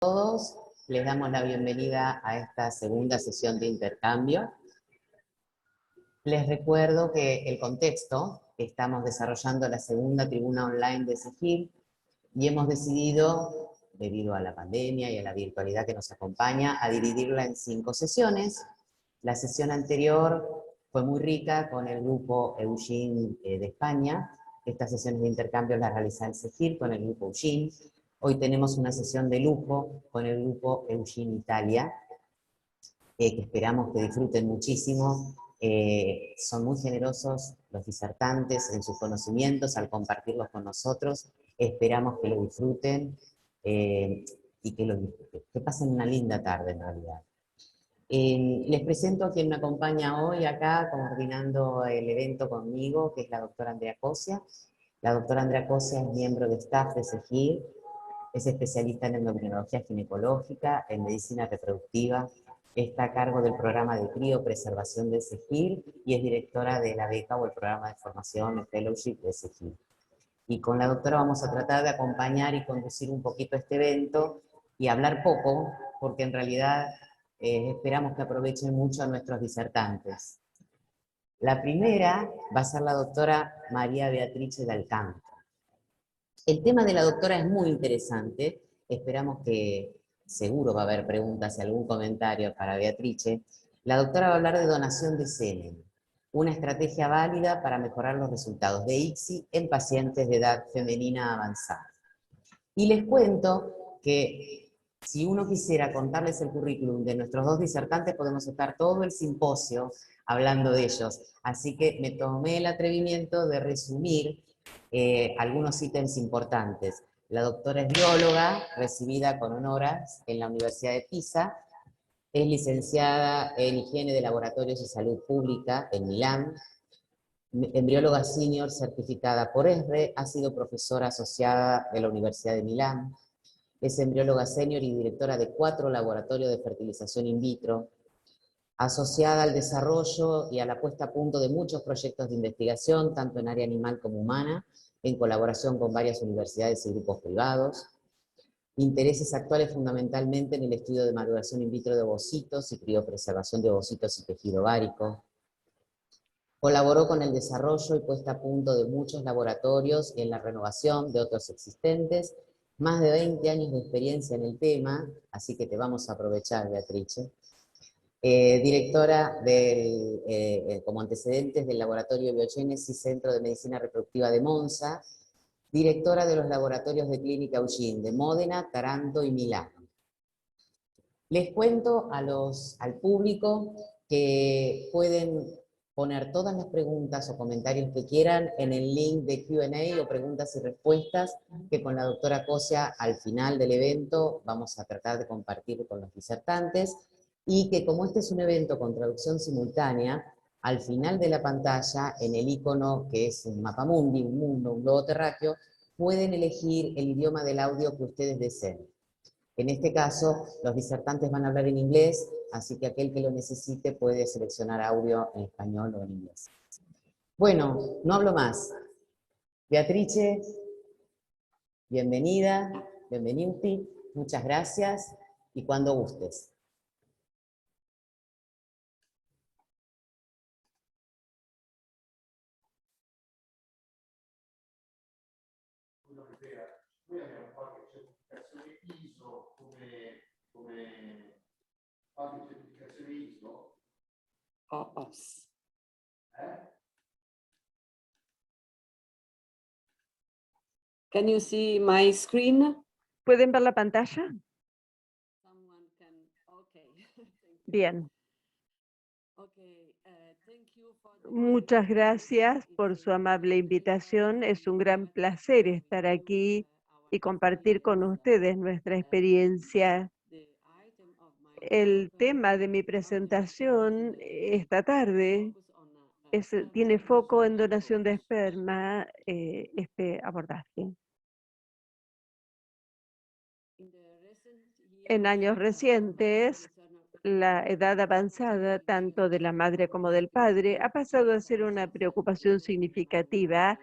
Todos, les damos la bienvenida a esta segunda sesión de intercambio. Les recuerdo que el contexto, estamos desarrollando la segunda tribuna online de SEGIL y hemos decidido, debido a la pandemia y a la virtualidad que nos acompaña, a dividirla en 5 sesiones. La sesión anterior fue muy rica con el grupo Eugene de España. Estas sesiones de intercambio las realiza el SEGIL con el grupo Eugene. Hoy tenemos una sesión de lujo con el grupo Eugene Italia, que esperamos que disfruten muchísimo. Son muy generosos los disertantes en sus conocimientos al compartirlos con nosotros. Esperamos que lo disfruten y que pasen una linda tarde en realidad. Les presento a quien me acompaña hoy acá coordinando el evento conmigo, que es la doctora Andrea Cosia. La doctora Andrea Cosia es miembro de staff de SEGIL, es especialista en endocrinología ginecológica, en medicina reproductiva, está a cargo del programa de criopreservación de SEGIL y es directora de la beca o el programa de formación, el fellowship de SEGIL. Y con la doctora vamos a tratar de acompañar y conducir un poquito este evento y hablar poco, porque en realidad esperamos que aprovechen mucho a nuestros disertantes. La primera va a ser la doctora María Beatrice Dal Canto. El tema de la doctora es muy interesante, esperamos que seguro va a haber preguntas y algún comentario para Beatrice. La doctora va a hablar de donación de semen, una estrategia válida para mejorar los resultados de ICSI en pacientes de edad femenina avanzada. Y les cuento que si uno quisiera contarles el currículum de nuestros 2 disertantes, podemos estar todo el simposio hablando de ellos. Así que me tomé el atrevimiento de resumir algunos ítems importantes. La doctora es bióloga, recibida con honores en la Universidad de Pisa, es licenciada en Higiene de Laboratorios y Salud Pública en Milán, embrióloga senior certificada por ESRE, ha sido profesora asociada de la Universidad de Milán, es embrióloga senior y directora de 4 laboratorios de fertilización in vitro, asociada al desarrollo y a la puesta a punto de muchos proyectos de investigación, tanto en área animal como humana, en colaboración con varias universidades y grupos privados. Intereses actuales fundamentalmente en el estudio de maduración in vitro de ovocitos y criopreservación de ovocitos y tejido ovárico. Colaboró con el desarrollo y puesta a punto de muchos laboratorios y en la renovación de otros existentes, más de 20 años de experiencia en el tema, así que te vamos a aprovechar, Beatrice. Directora como antecedentes del Laboratorio Biogénesis Centro de Medicina Reproductiva de Monza, directora de los laboratorios de Clínica Eugene de Módena, Taranto y Milán. Les cuento al público que pueden poner todas las preguntas o comentarios que quieran en el link de Q&A o preguntas y respuestas que con la doctora Cosia al final del evento vamos a tratar de compartir con los disertantes, y que como este es un evento con traducción simultánea, al final de la pantalla, en el icono que es un mapamundi, un mundo, un globo terráqueo, pueden elegir el idioma del audio que ustedes deseen. En este caso, los disertantes van a hablar en inglés, así que aquel que lo necesite puede seleccionar audio en español o en inglés. Bueno, no hablo más. Beatrice, bienvenida, bienvenuti, muchas gracias, y cuando gustes. Noi abbiamo qualche certificazione ISO qualche certificazione ISO? OS. Can you see my screen? ¿Pueden ver la pantalla? Bien. Muchas gracias por su amable invitación. Es un gran placer estar aquí y compartir con ustedes nuestra experiencia. El tema de mi presentación esta tarde tiene foco en donación de esperma, este abordaje. En años recientes, la edad avanzada, tanto de la madre como del padre, ha pasado a ser una preocupación significativa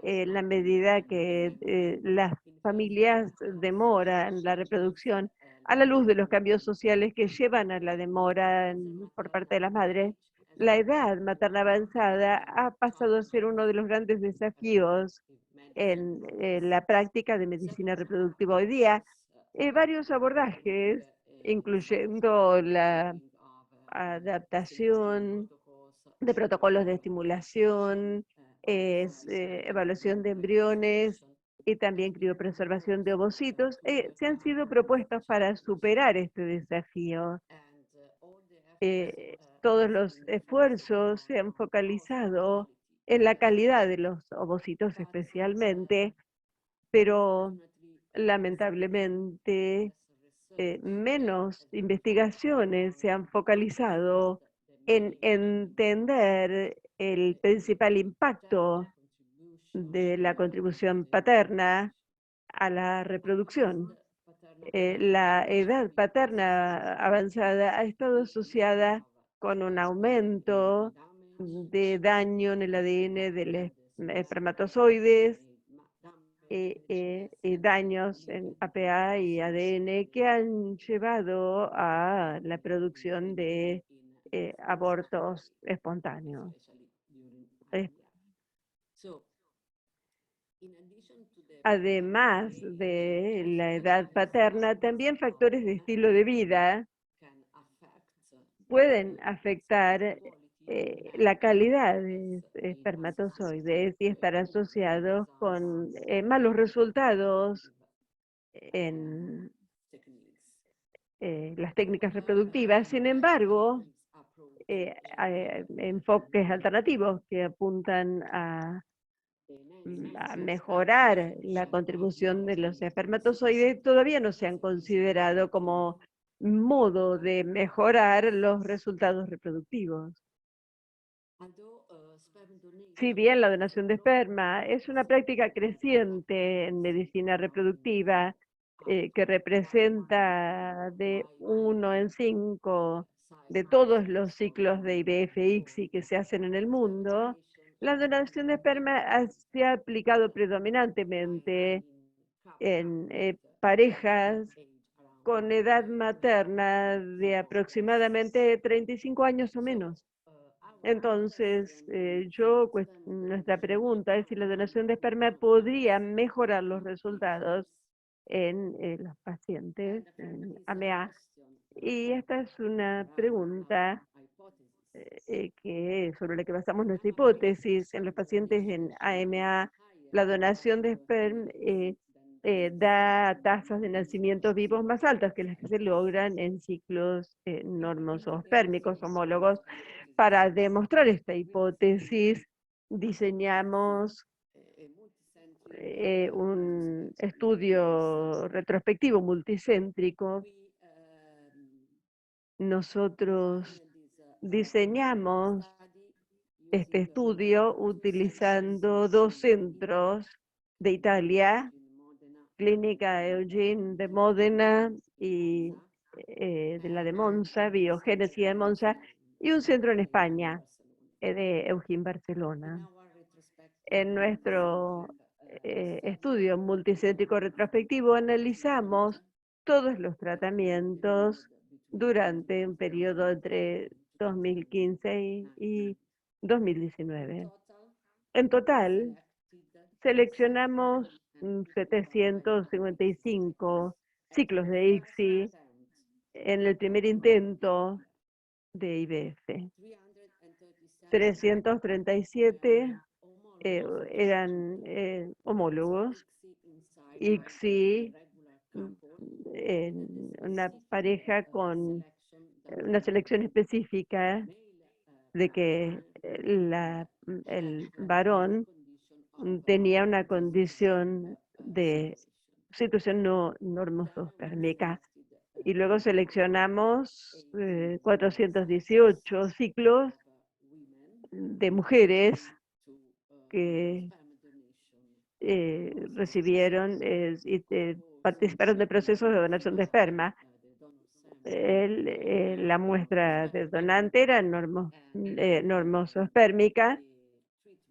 en la medida que las familias demoran la reproducción. a la luz de los cambios sociales que llevan a la demora por parte de las madres, la edad materna avanzada ha pasado a ser uno de los grandes desafíos en la práctica de medicina reproductiva hoy día. Varios abordajes, incluyendo la adaptación de protocolos de estimulación, evaluación de embriones y también criopreservación de ovocitos, se han sido propuestos para superar este desafío. Todos los esfuerzos se han focalizado en la calidad de los ovocitos especialmente, pero lamentablemente menos investigaciones se han focalizado en entender el principal impacto de la contribución paterna a la reproducción. La edad paterna avanzada ha estado asociada con un aumento de daño en el ADN de los espermatozoides, daños en APA y ADN que han llevado a la producción de abortos espontáneos. Además de la edad paterna, también factores de estilo de vida pueden afectar la calidad de espermatozoides y estar asociados con malos resultados en las técnicas reproductivas. Sin embargo, hay enfoques alternativos que apuntan a mejorar la contribución de los espermatozoides todavía no se han considerado como modo de mejorar los resultados reproductivos. Si bien la donación de esperma es una práctica creciente en medicina reproductiva, que representa de 1 en 5 de todos los ciclos de IVF-ICSI que se hacen en el mundo, la donación de esperma se ha aplicado predominantemente en parejas con edad materna de aproximadamente 35 años o menos. Entonces, nuestra pregunta es si la donación de esperma podría mejorar los resultados en los pacientes en AMA. Y esta es una pregunta sobre la que basamos nuestra hipótesis. En los pacientes en AMA, la donación de esperma da tasas de nacimientos vivos más altas que las que se logran en ciclos normozoospermicos homólogos. Para demostrar esta hipótesis, diseñamos un estudio retrospectivo multicéntrico. Nosotros diseñamos este estudio utilizando 2 centros de Italia, Clínica Eugene de Módena y de la de Monza, Biogénesis de Monza, y un centro en España, de Eugene Barcelona. En nuestro estudio multicéntrico retrospectivo analizamos todos los tratamientos durante un periodo entre 2015 y 2019. En total, seleccionamos 755 ciclos de ICSI en el primer intento de IVF. 337 eran homólogos, ICSI, una pareja con una selección específica de que el varón tenía una condición de situación no normozoospermica. Y luego seleccionamos 418 ciclos de mujeres que participaron de procesos de donación de esperma. La muestra del donante era normozoospermica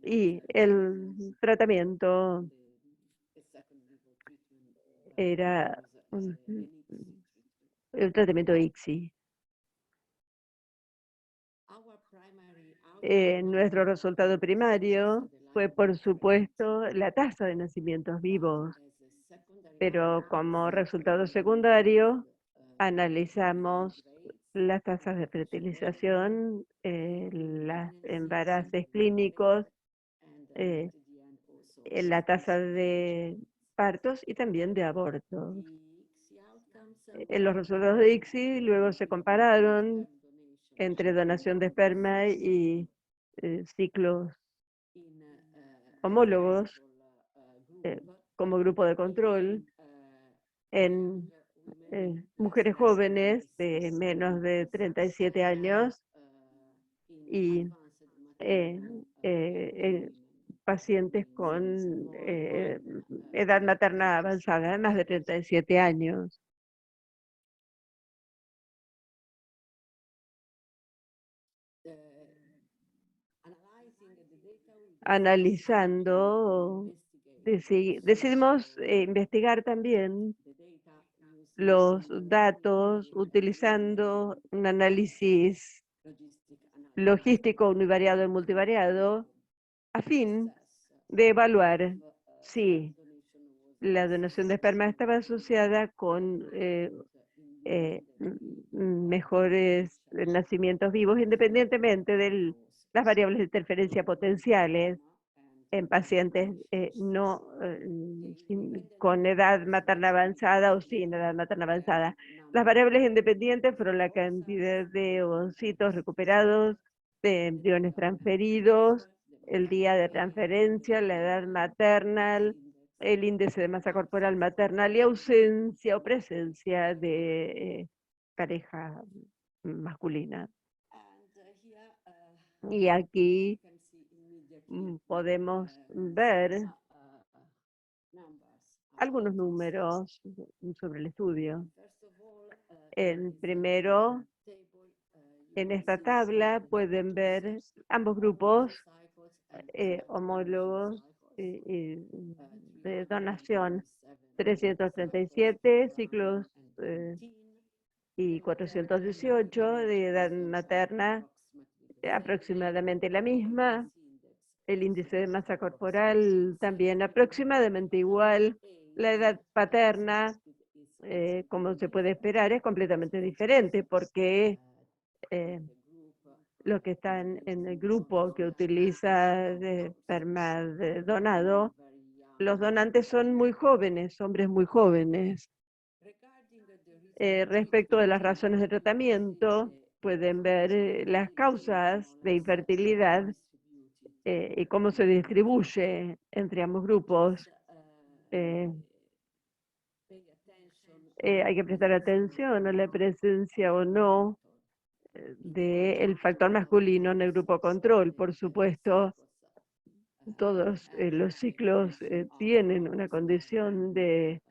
y el tratamiento era el tratamiento ICSI. Nuestro resultado primario fue, por supuesto, la tasa de nacimientos vivos, pero como resultado secundario analizamos las tasas de fertilización, los embarazos clínicos, la tasa de partos y también de abortos. Los resultados de ICSI luego se compararon entre donación de esperma y ciclos homólogos como grupo de control en mujeres jóvenes de menos de 37 años y pacientes con edad materna avanzada, más de 37 años. Analizando, decidimos investigar también los datos utilizando un análisis logístico univariado y multivariado a fin de evaluar si la donación de esperma estaba asociada con mejores nacimientos vivos, independientemente de las variables de interferencia potenciales en pacientes con edad materna avanzada o sin edad materna avanzada. Las variables independientes fueron la cantidad de ovocitos recuperados, de embriones transferidos, el día de transferencia, la edad maternal, el índice de masa corporal maternal y ausencia o presencia de pareja masculina. Y aquí podemos ver algunos números sobre el estudio. Primero, en esta tabla pueden ver ambos grupos homólogos de donación, 337 ciclos y 418 de edad materna, aproximadamente la misma. El índice de masa corporal también aproximadamente igual. La edad paterna, como se puede esperar, es completamente diferente porque los que están en el grupo que utiliza esperma donado, los donantes son muy jóvenes, hombres muy jóvenes. Respecto de las razones de tratamiento, pueden ver las causas de infertilidad y cómo se distribuye entre ambos grupos. Hay que prestar atención a la presencia o no del factor masculino en el grupo control. Por supuesto, todos los ciclos tienen una condición de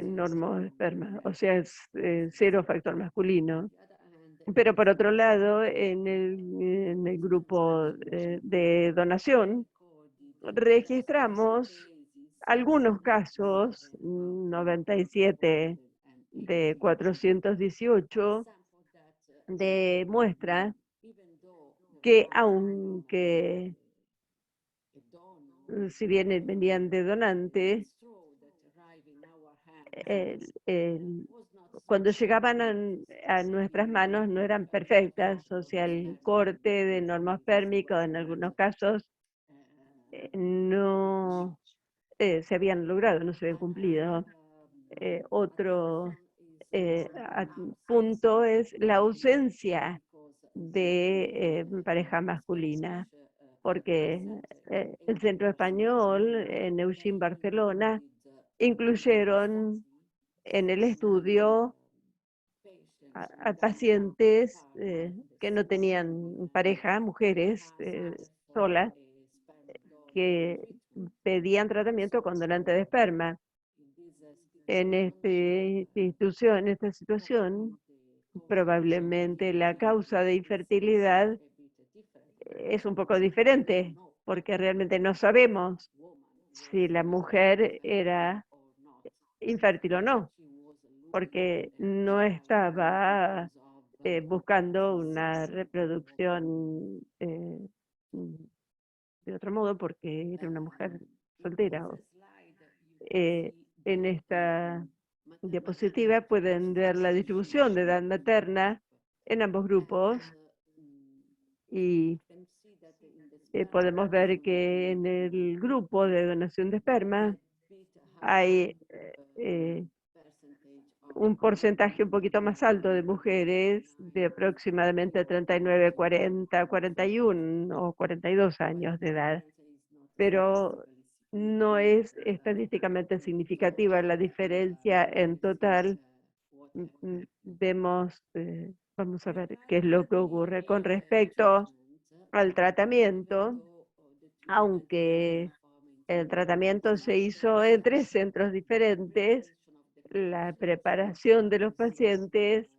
normosperma, o sea, es cero factor masculino. Pero por otro lado, en el grupo de donación, registramos algunos casos, 97 de 418, de muestras que aunque si bien venían de donantes, cuando llegaban a nuestras manos no eran perfectas, o sea, el corte de normospermico en algunos casos no se habían logrado, no se habían cumplido. Otro punto es la ausencia de pareja masculina, porque el Centro Español en Neuchín, Barcelona, incluyeron en el estudio a pacientes que no tenían pareja, mujeres solas, que pedían tratamiento con donante de esperma. En esta situación, probablemente la causa de infertilidad es un poco diferente, porque realmente no sabemos si la mujer era infértil o no, porque no estaba buscando una reproducción de otro modo, porque era una mujer soltera. En esta diapositiva pueden ver la distribución de edad materna en ambos grupos y podemos ver que en el grupo de donación de esperma hay un porcentaje un poquito más alto de mujeres de aproximadamente 39, 40, 41 o 42 años de edad, pero no es estadísticamente significativa la diferencia en total. Vemos, vamos a ver qué es lo que ocurre con respecto al tratamiento, aunque el tratamiento se hizo en 3 centros diferentes. La preparación de los pacientes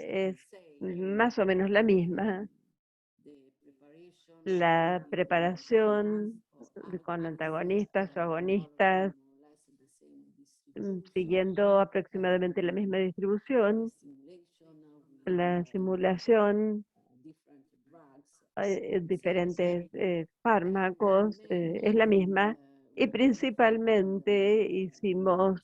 es más o menos la misma. La preparación con antagonistas o agonistas, siguiendo aproximadamente la misma distribución. La simulación, diferentes fármacos, es la misma, y principalmente hicimos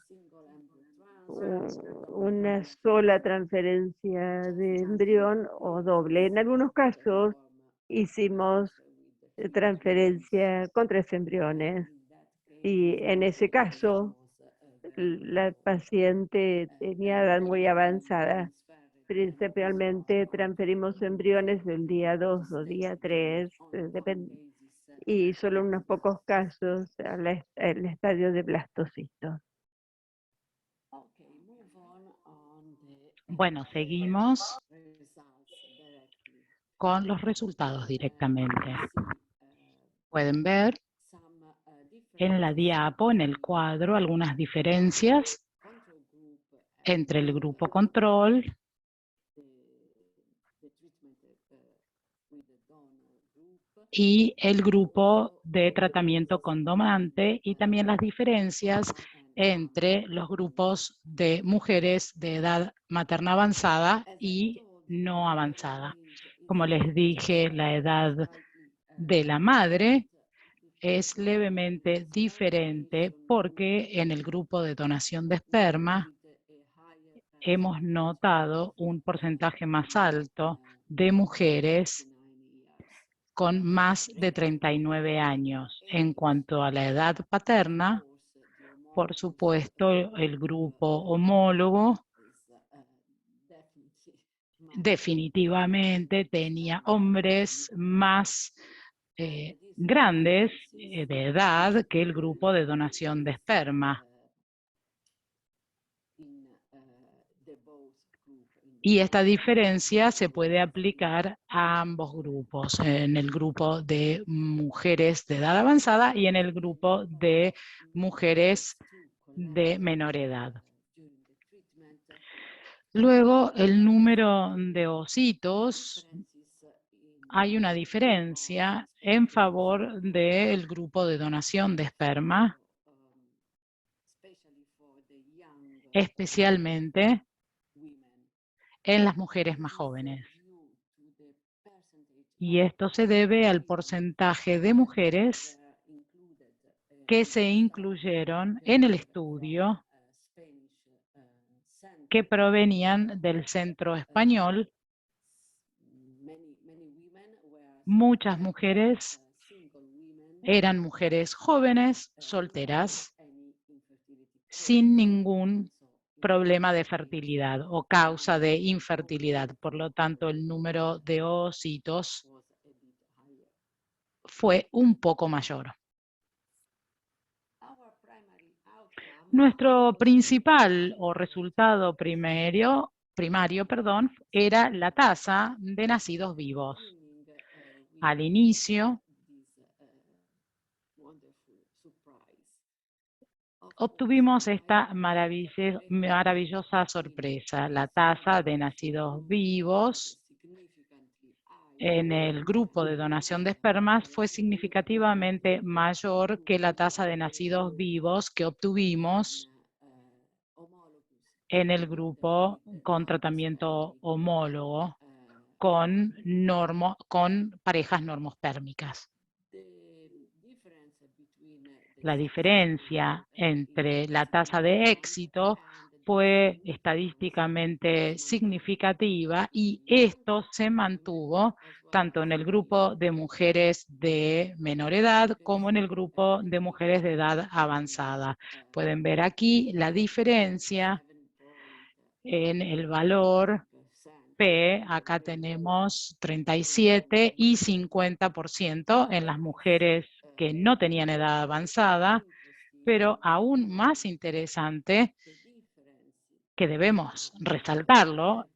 una sola transferencia de embrión o doble. En algunos casos hicimos transferencia con 3 embriones, y en ese caso la paciente tenía edad muy avanzada. Principalmente transferimos embriones del día 2 o día 3, y solo en unos pocos casos al estadio de blastocisto. Bueno, seguimos con los resultados directamente. Pueden ver en la diapo, en el cuadro, algunas diferencias entre el grupo control y el grupo de tratamiento con donante, y también las diferencias entre los grupos de mujeres de edad materna avanzada y no avanzada. Como les dije, la edad de la madre es levemente diferente porque en el grupo de donación de esperma hemos notado un porcentaje más alto de mujeres con más de 39 años. En cuanto a la edad paterna, por supuesto, el grupo homólogo definitivamente tenía hombres más grandes de edad que el grupo de donación de esperma. Y esta diferencia se puede aplicar a ambos grupos, en el grupo de mujeres de edad avanzada y en el grupo de mujeres de menor edad. Luego, el número de ositos, hay una diferencia en favor del grupo de donación de esperma, especialmente en las mujeres más jóvenes. Y esto se debe al porcentaje de mujeres que se incluyeron en el estudio que provenían del centro español. Muchas mujeres eran mujeres jóvenes, solteras, sin ningún problema de fertilidad o causa de infertilidad. Por lo tanto, el número de ositos fue un poco mayor. Nuestro principal o resultado primario, era la tasa de nacidos vivos. Al inicio, obtuvimos esta maravillosa sorpresa. La tasa de nacidos vivos en el grupo de donación de espermas fue significativamente mayor que la tasa de nacidos vivos que obtuvimos en el grupo con tratamiento homólogo, con parejas normospermicas. La diferencia entre la tasa de éxito fue estadísticamente significativa y esto se mantuvo tanto en el grupo de mujeres de menor edad como en el grupo de mujeres de edad avanzada. Pueden ver aquí la diferencia en el valor P. Acá tenemos 37 y 50% en las mujeres que no tenían edad avanzada, pero aún más interesante, que debemos resaltarlo,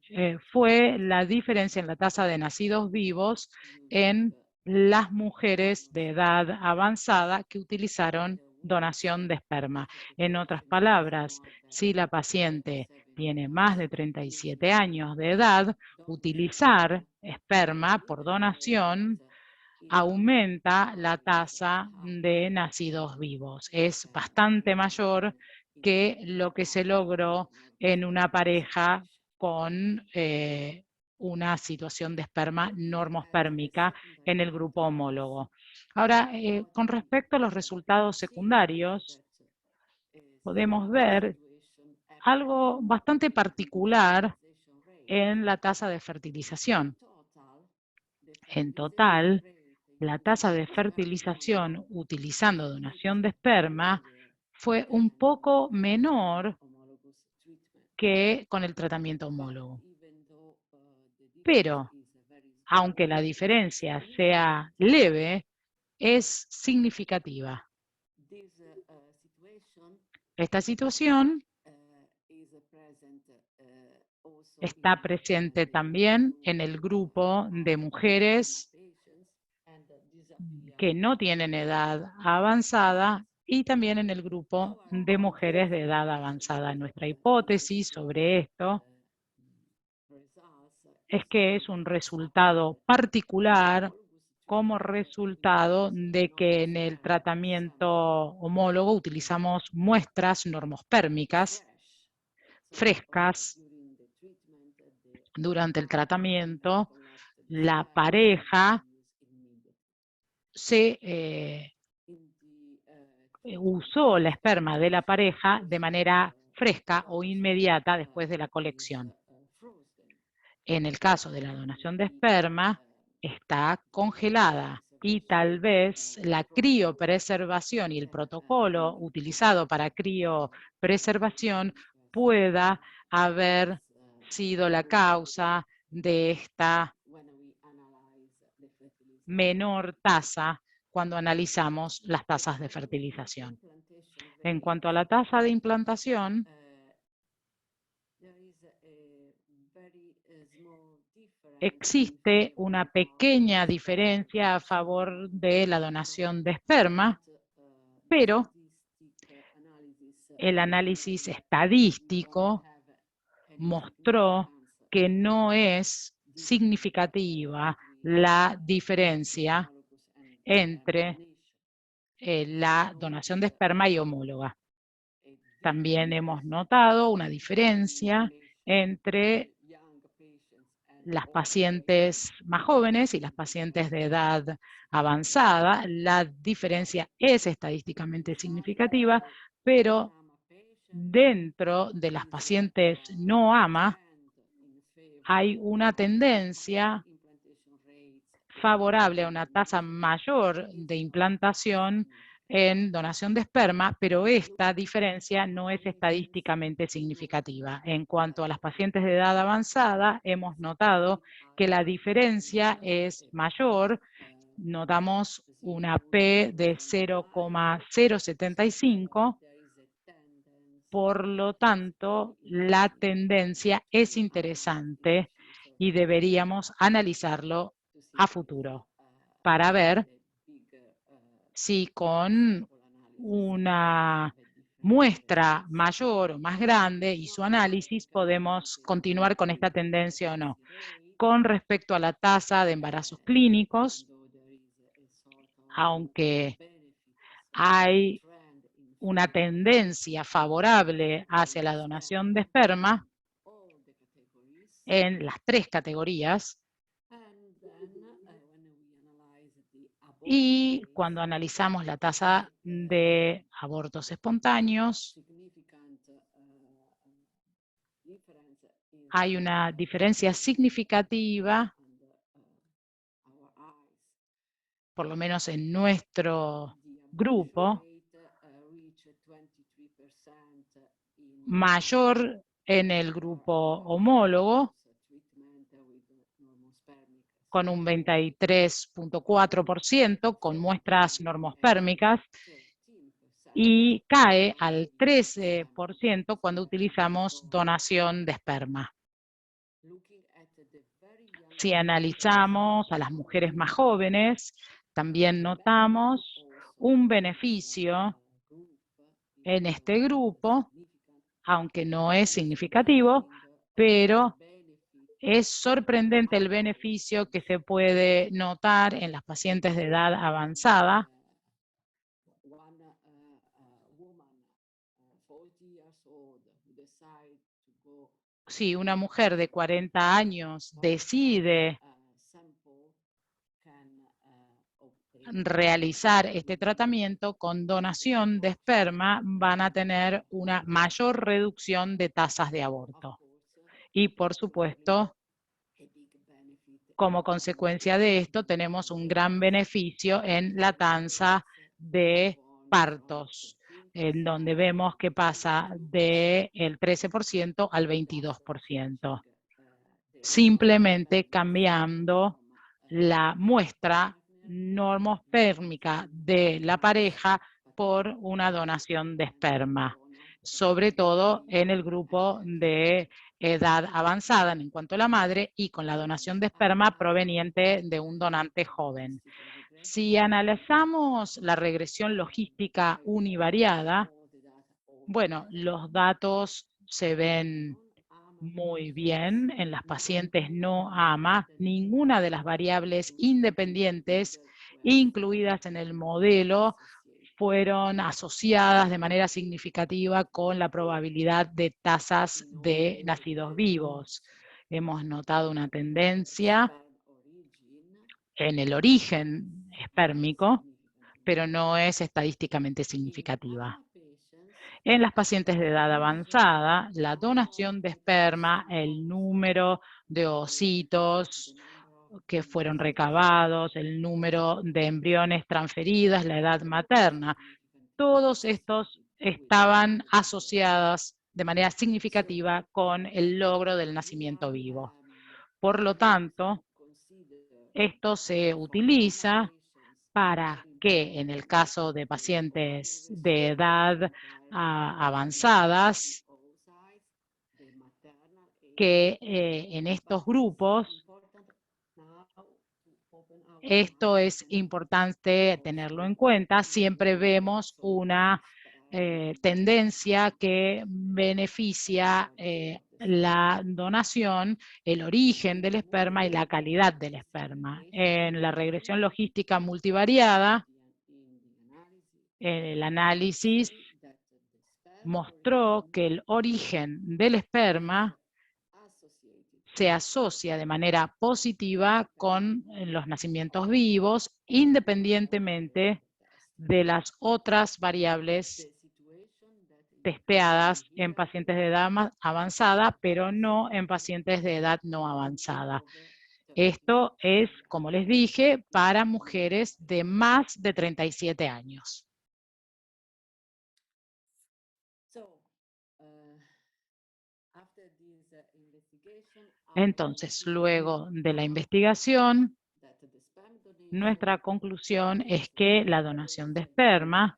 fue la diferencia en la tasa de nacidos vivos en las mujeres de edad avanzada que utilizaron donación de esperma. En otras palabras, si la paciente tiene más de 37 años de edad, utilizar esperma por donación aumenta la tasa de nacidos vivos. Es bastante mayor que lo que se logró en una pareja con una situación de esperma normospermica en el grupo homólogo. Ahora, con respecto a los resultados secundarios, podemos ver algo bastante particular en la tasa de fertilización. En total, la tasa de fertilización utilizando donación de esperma fue un poco menor que con el tratamiento homólogo. Pero, aunque la diferencia sea leve, es significativa. Esta situación está presente también en el grupo de mujeres que no tienen edad avanzada y también en el grupo de mujeres de edad avanzada. Nuestra hipótesis sobre esto es que es un resultado particular como resultado de que en el tratamiento homólogo utilizamos muestras normospermicas frescas. Durante el tratamiento, la pareja usó la esperma de la pareja de manera fresca o inmediata después de la colección. En el caso de la donación de esperma, está congelada y tal vez la criopreservación y el protocolo utilizado para criopreservación pueda haber sido la causa de esta menor tasa cuando analizamos las tasas de fertilización. En cuanto a la tasa de implantación, existe una pequeña diferencia a favor de la donación de esperma, pero el análisis estadístico mostró que no es significativa la diferencia entre la donación de esperma y homóloga. También hemos notado una diferencia entre las pacientes más jóvenes y las pacientes de edad avanzada. La diferencia es estadísticamente significativa, pero dentro de las pacientes no AMA hay una tendencia favorable a una tasa mayor de implantación en donación de esperma, pero esta diferencia no es estadísticamente significativa. En cuanto a las pacientes de edad avanzada, hemos notado que la diferencia es mayor. Notamos una P de 0,075, por lo tanto, la tendencia es interesante y deberíamos analizarlo a futuro para ver si con una muestra mayor o más grande y su análisis podemos continuar con esta tendencia o no. Con respecto a la tasa de embarazos clínicos, aunque hay una tendencia favorable hacia la donación de esperma en las 3 categorías. Y cuando analizamos la tasa de abortos espontáneos, hay una diferencia significativa, por lo menos en nuestro grupo, mayor en el grupo homólogo, con un 23.4% con muestras normospérmicas, y cae al 13% cuando utilizamos donación de esperma. Si analizamos a las mujeres más jóvenes, también notamos un beneficio en este grupo, aunque no es significativo, pero es sorprendente el beneficio que se puede notar en las pacientes de edad avanzada. Si una mujer de 40 años decide realizar este tratamiento con donación de esperma, van a tener una mayor reducción de tasas de aborto. Y por supuesto, como consecuencia de esto, tenemos un gran beneficio en la tasa de partos, en donde vemos que pasa del 13% al 22%, simplemente cambiando la muestra normospérmica de la pareja por una donación de esperma, sobre todo en el grupo de edad avanzada en cuanto a la madre y con la donación de esperma proveniente de un donante joven. Si analizamos la regresión logística univariada, bueno, los datos se ven muy bien en las pacientes no AMA. Ninguna de las variables independientes incluidas en el modelo fueron asociadas de manera significativa con la probabilidad de tasas de nacidos vivos. Hemos notado una tendencia en el origen espérmico, pero no es estadísticamente significativa. En las pacientes de edad avanzada, la donación de esperma, el número de ocitos que fueron recabados, el número de embriones transferidas, la edad materna, todos estos estaban asociados de manera significativa con el logro del nacimiento vivo. Por lo tanto, esto se utiliza para que en el caso de pacientes de edad avanzadas, que en estos grupos, esto es importante tenerlo en cuenta, siempre vemos una tendencia que beneficia la donación, el origen del esperma y la calidad del esperma. En la regresión logística multivariada, el análisis mostró que el origen del esperma se asocia de manera positiva con los nacimientos vivos, independientemente de las otras variables testeadas en pacientes de edad más avanzada, pero no en pacientes de edad no avanzada. Esto es, como les dije, para mujeres de más de 37 años. Entonces, luego de la investigación, nuestra conclusión es que la donación de esperma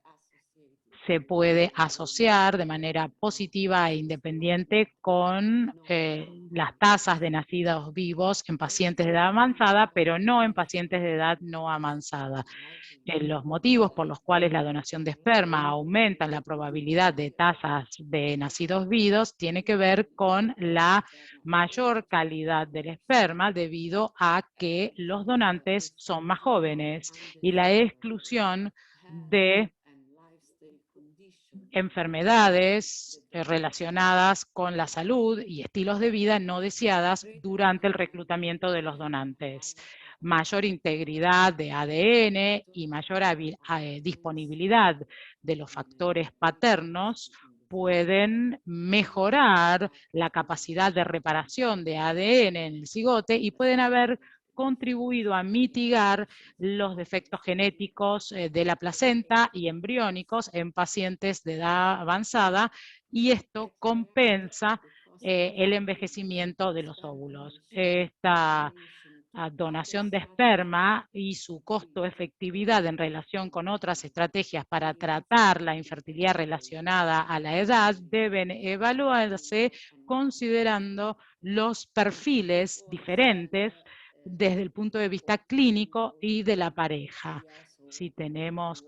se puede asociar de manera positiva e independiente con las tasas de nacidos vivos en pacientes de edad avanzada, pero no en pacientes de edad no avanzada. Los motivos por los cuales la donación de esperma aumenta la probabilidad de tasas de nacidos vivos tiene que ver con la mayor calidad del esperma debido a que los donantes son más jóvenes y la exclusión de enfermedades relacionadas con la salud y estilos de vida no deseadas durante el reclutamiento de los donantes. Mayor integridad de ADN y mayor disponibilidad de los factores paternos pueden mejorar la capacidad de reparación de ADN en el cigote y pueden haber contribuido a mitigar los defectos genéticos de la placenta y embriónicos en pacientes de edad avanzada, y esto compensa el envejecimiento de los óvulos. Esta donación de esperma y su costo-efectividad en relación con otras estrategias para tratar la infertilidad relacionada a la edad deben evaluarse considerando los perfiles diferentes desde el punto de vista clínico y de la pareja. Si tenemos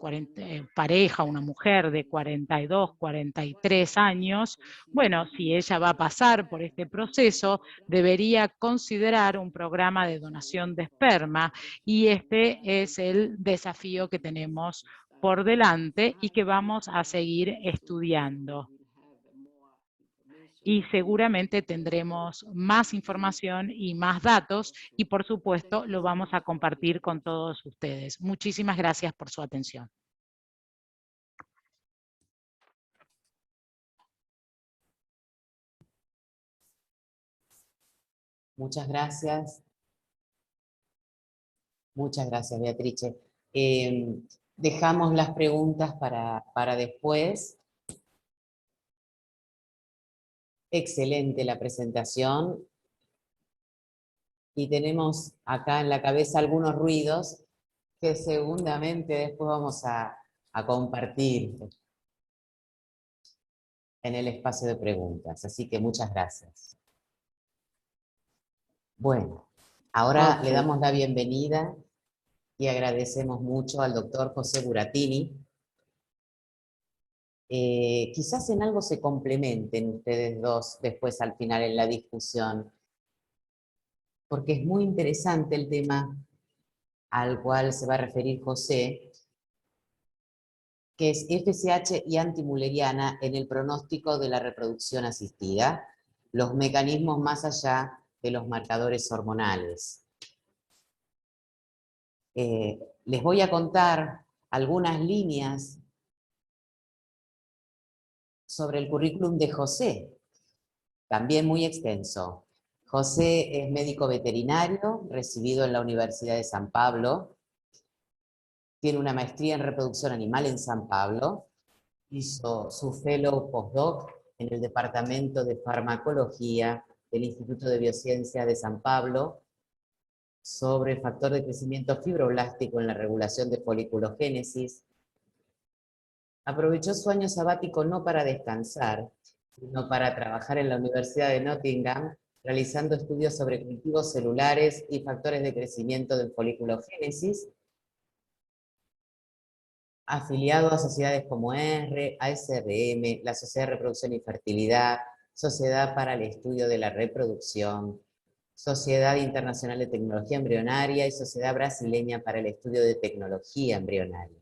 pareja, una mujer de 42, 43 años, bueno, si ella va a pasar por este proceso, debería considerar un programa de donación de esperma, y este es el desafío que tenemos por delante y que vamos a seguir estudiando. Y seguramente tendremos más información y más datos, y por supuesto lo vamos a compartir con todos ustedes. Muchísimas gracias por su atención. Muchas gracias. Muchas gracias, Beatrice. Dejamos las preguntas para después. Excelente la presentación. Y tenemos acá en la cabeza algunos ruidos que seguramente después vamos a compartir en el espacio de preguntas. Así que muchas gracias. Bueno, ahora le damos la bienvenida y agradecemos mucho al doctor José Buratini. Quizás en algo se complementen ustedes dos después al final en la discusión, porque es muy interesante el tema al cual se va a referir José, que es FSH y antimülleriana en el pronóstico de la reproducción asistida, los mecanismos más allá de los marcadores hormonales. Les voy a contar algunas líneas sobre el currículum de José, también muy extenso. José es médico veterinario, recibido en la Universidad de San Pablo, tiene una maestría en reproducción animal en San Pablo, hizo su fellow postdoc en el Departamento de Farmacología del Instituto de Biociencia de San Pablo, sobre el factor de crecimiento fibroblástico en la regulación de foliculogénesis. Aprovechó su año sabático no para descansar, sino para trabajar en la Universidad de Nottingham, realizando estudios sobre cultivos celulares y factores de crecimiento de foliculogénesis, afiliado a sociedades como ASRM, la Sociedad de Reproducción y Fertilidad, Sociedad para el Estudio de la Reproducción, Sociedad Internacional de Tecnología Embrionaria y Sociedad Brasileña para el Estudio de Tecnología Embrionaria.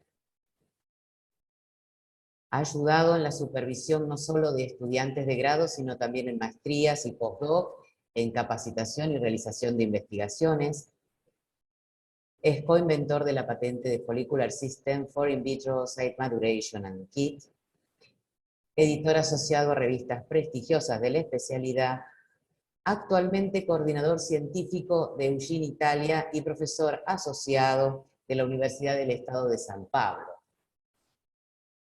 Ha ayudado en la supervisión no solo de estudiantes de grado, sino también en maestrías y postdoc, en capacitación y realización de investigaciones. Es coinventor de la patente de Follicular System for In Vitro Site Maturation and Kit, editor asociado a revistas prestigiosas de la especialidad, actualmente coordinador científico de Eugene, Italia, y profesor asociado de la Universidad del Estado de San Pablo.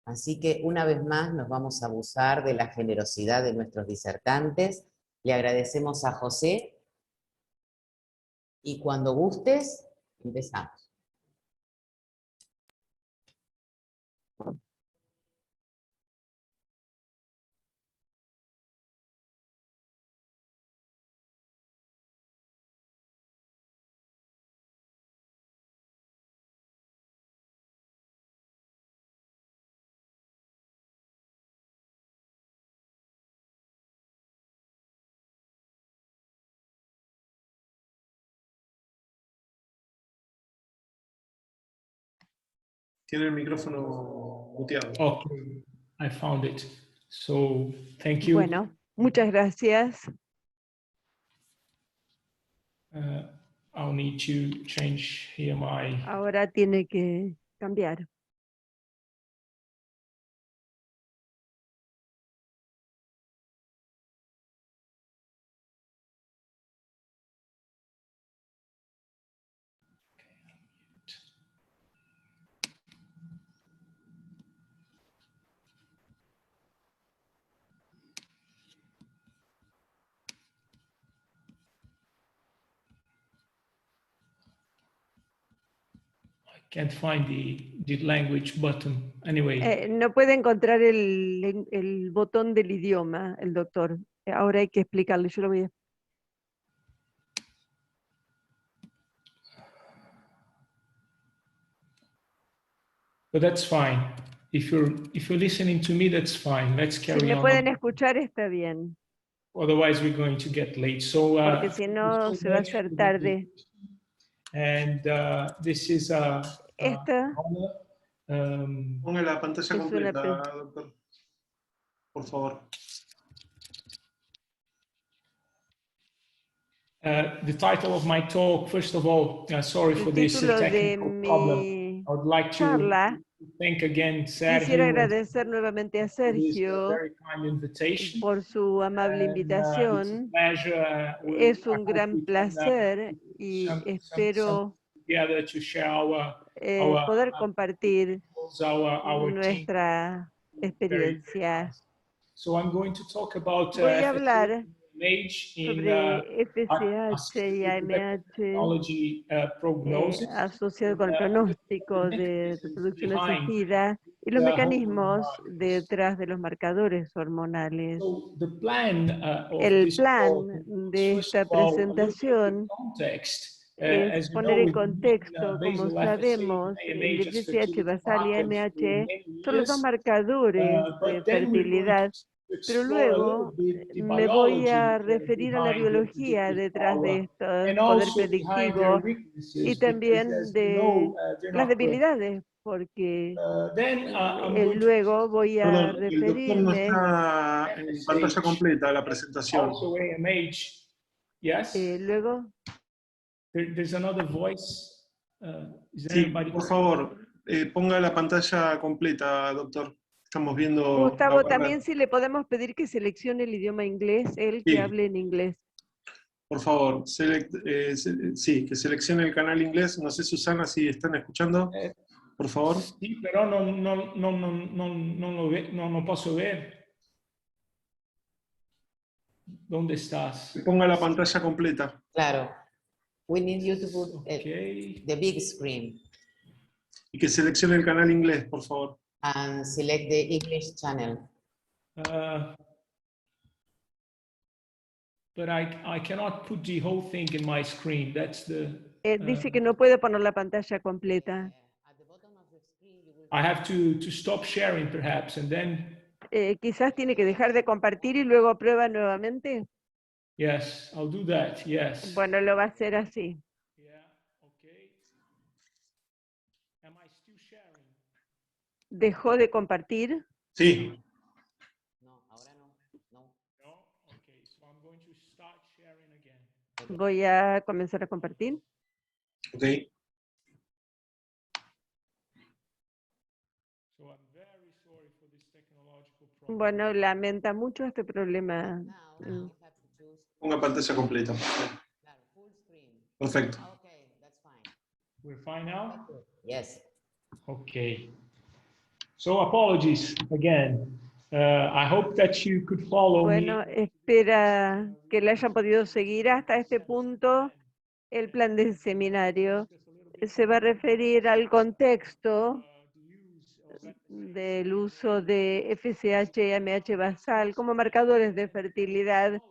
Así que una vez más nos vamos a abusar de la generosidad de nuestros disertantes. Le agradecemos a José y cuando gustes, empezamos. Tiene el micrófono muteado. Ok, I found it. So thank you. Bueno, muchas gracias. I'll need to change here my. Ahora tiene que cambiar. Can't find the language button. Anyway, No puede encontrar el botón del idioma, el doctor. Ahora hay que explicarle, yo lo voy a... but that's fine. If you're listening to me, that's fine. Let's Si carry me on. pueden escuchar, está bien, Otherwise, we're going to get late. So, porque si no se va a hacer tarde. and this is Esta Ponga la pantalla Es una completa, doctor. Por favor. the title of my talk. First of all, sorry for el this título de technical problem. mi I would like to charla. thank again Quisiera Sergio agradecer nuevamente a for this Sergio very kind invitation. por su amable It's a invitación. pleasure. Es I un hope gran we can, placer y espero together to share our poder compartir our team. nuestra experiencia. So I'm going to talk about Voy a hablar age in sobre FSH y assisted AMH technology prognosis. asociado con el pronóstico de reproducción asistida y los the mecanismos hormone detrás de los marcadores hormonales. So the plan of El this plan talk de is, first esta of all, a little bit of presentación context. es As you poner know, en we've been contexto, como basal FSH sabemos, and el AMH as FSH fertility basal y markers for AMH many son los dos years. marcadores de But then we're going fertilidad, to pero explore a little luego bit the me voy a biology referir a la behind the biología predictive detrás de power esto, and poder also behind their predictivo, y weaknesses, because también as you de know, they're las not perfect. debilidades, porque Then I'm going to luego voy a Perdón, el doctor no referirme, está en pantalla completa la presentación. also AMH. Yes. luego, There's another voice. Is there Sí, anybody? por favor, ponga la pantalla completa, doctor. Estamos viendo la Gustavo, barra. también si le podemos pedir que seleccione el idioma inglés, él que Sí. hable en inglés. Por favor, sí, que seleccione el canal inglés. No sé, Susana, si están escuchando. Por favor. Sí, pero no puedo ver. ¿Dónde estás? Ponga la pantalla completa. Claro. We need you to put Okay. the big screen Y que seleccione el canal inglés, por favor. and select the English channel. But I cannot put the whole thing in my screen. That's the. Dice que no puede poner la pantalla completa. At the bottom of the screen, you will I have to stop sharing perhaps, and then Quizás tiene que dejar de compartir y luego prueba nuevamente. yes, I'll do that. Yes. Bueno, lo va a hacer así. Yeah. Okay. Am I still sharing? ¿Dejó de compartir? Sí. No, ahora no. No. No. Okay. So I'm going to start sharing again. Voy a comenzar a compartir. Ok. So I'm very sorry for this technological problem. Bueno, lamenta mucho este problema. Now you have to choose Ponga pantalla completa. claro, full screen. Perfecto. Okay, that's fine. We're fine now. Yes. Okay. So apologies again. I hope that you could follow Bueno, me. espera que le hayan podido seguir hasta este punto. El plan del seminario se va a referir al contexto del uso de FSH y AMH basal como marcadores de fertilidad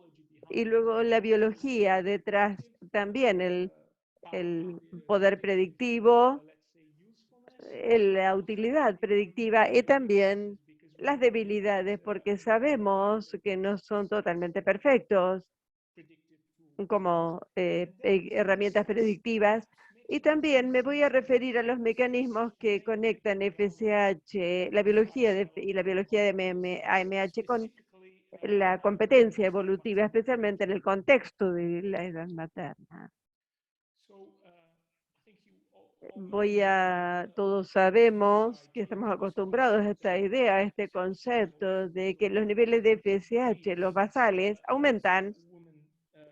y luego la biología detrás también, el poder predictivo, la utilidad predictiva y también las debilidades, porque sabemos que no son totalmente perfectos como herramientas predictivas Y también me voy a referir a los mecanismos que conectan FSH, la biología y la biología de AMH con la competencia evolutiva, especialmente en el contexto de la edad materna. Todos sabemos que estamos acostumbrados a esta idea, a este concepto de que los niveles de FSH, los basales, aumentan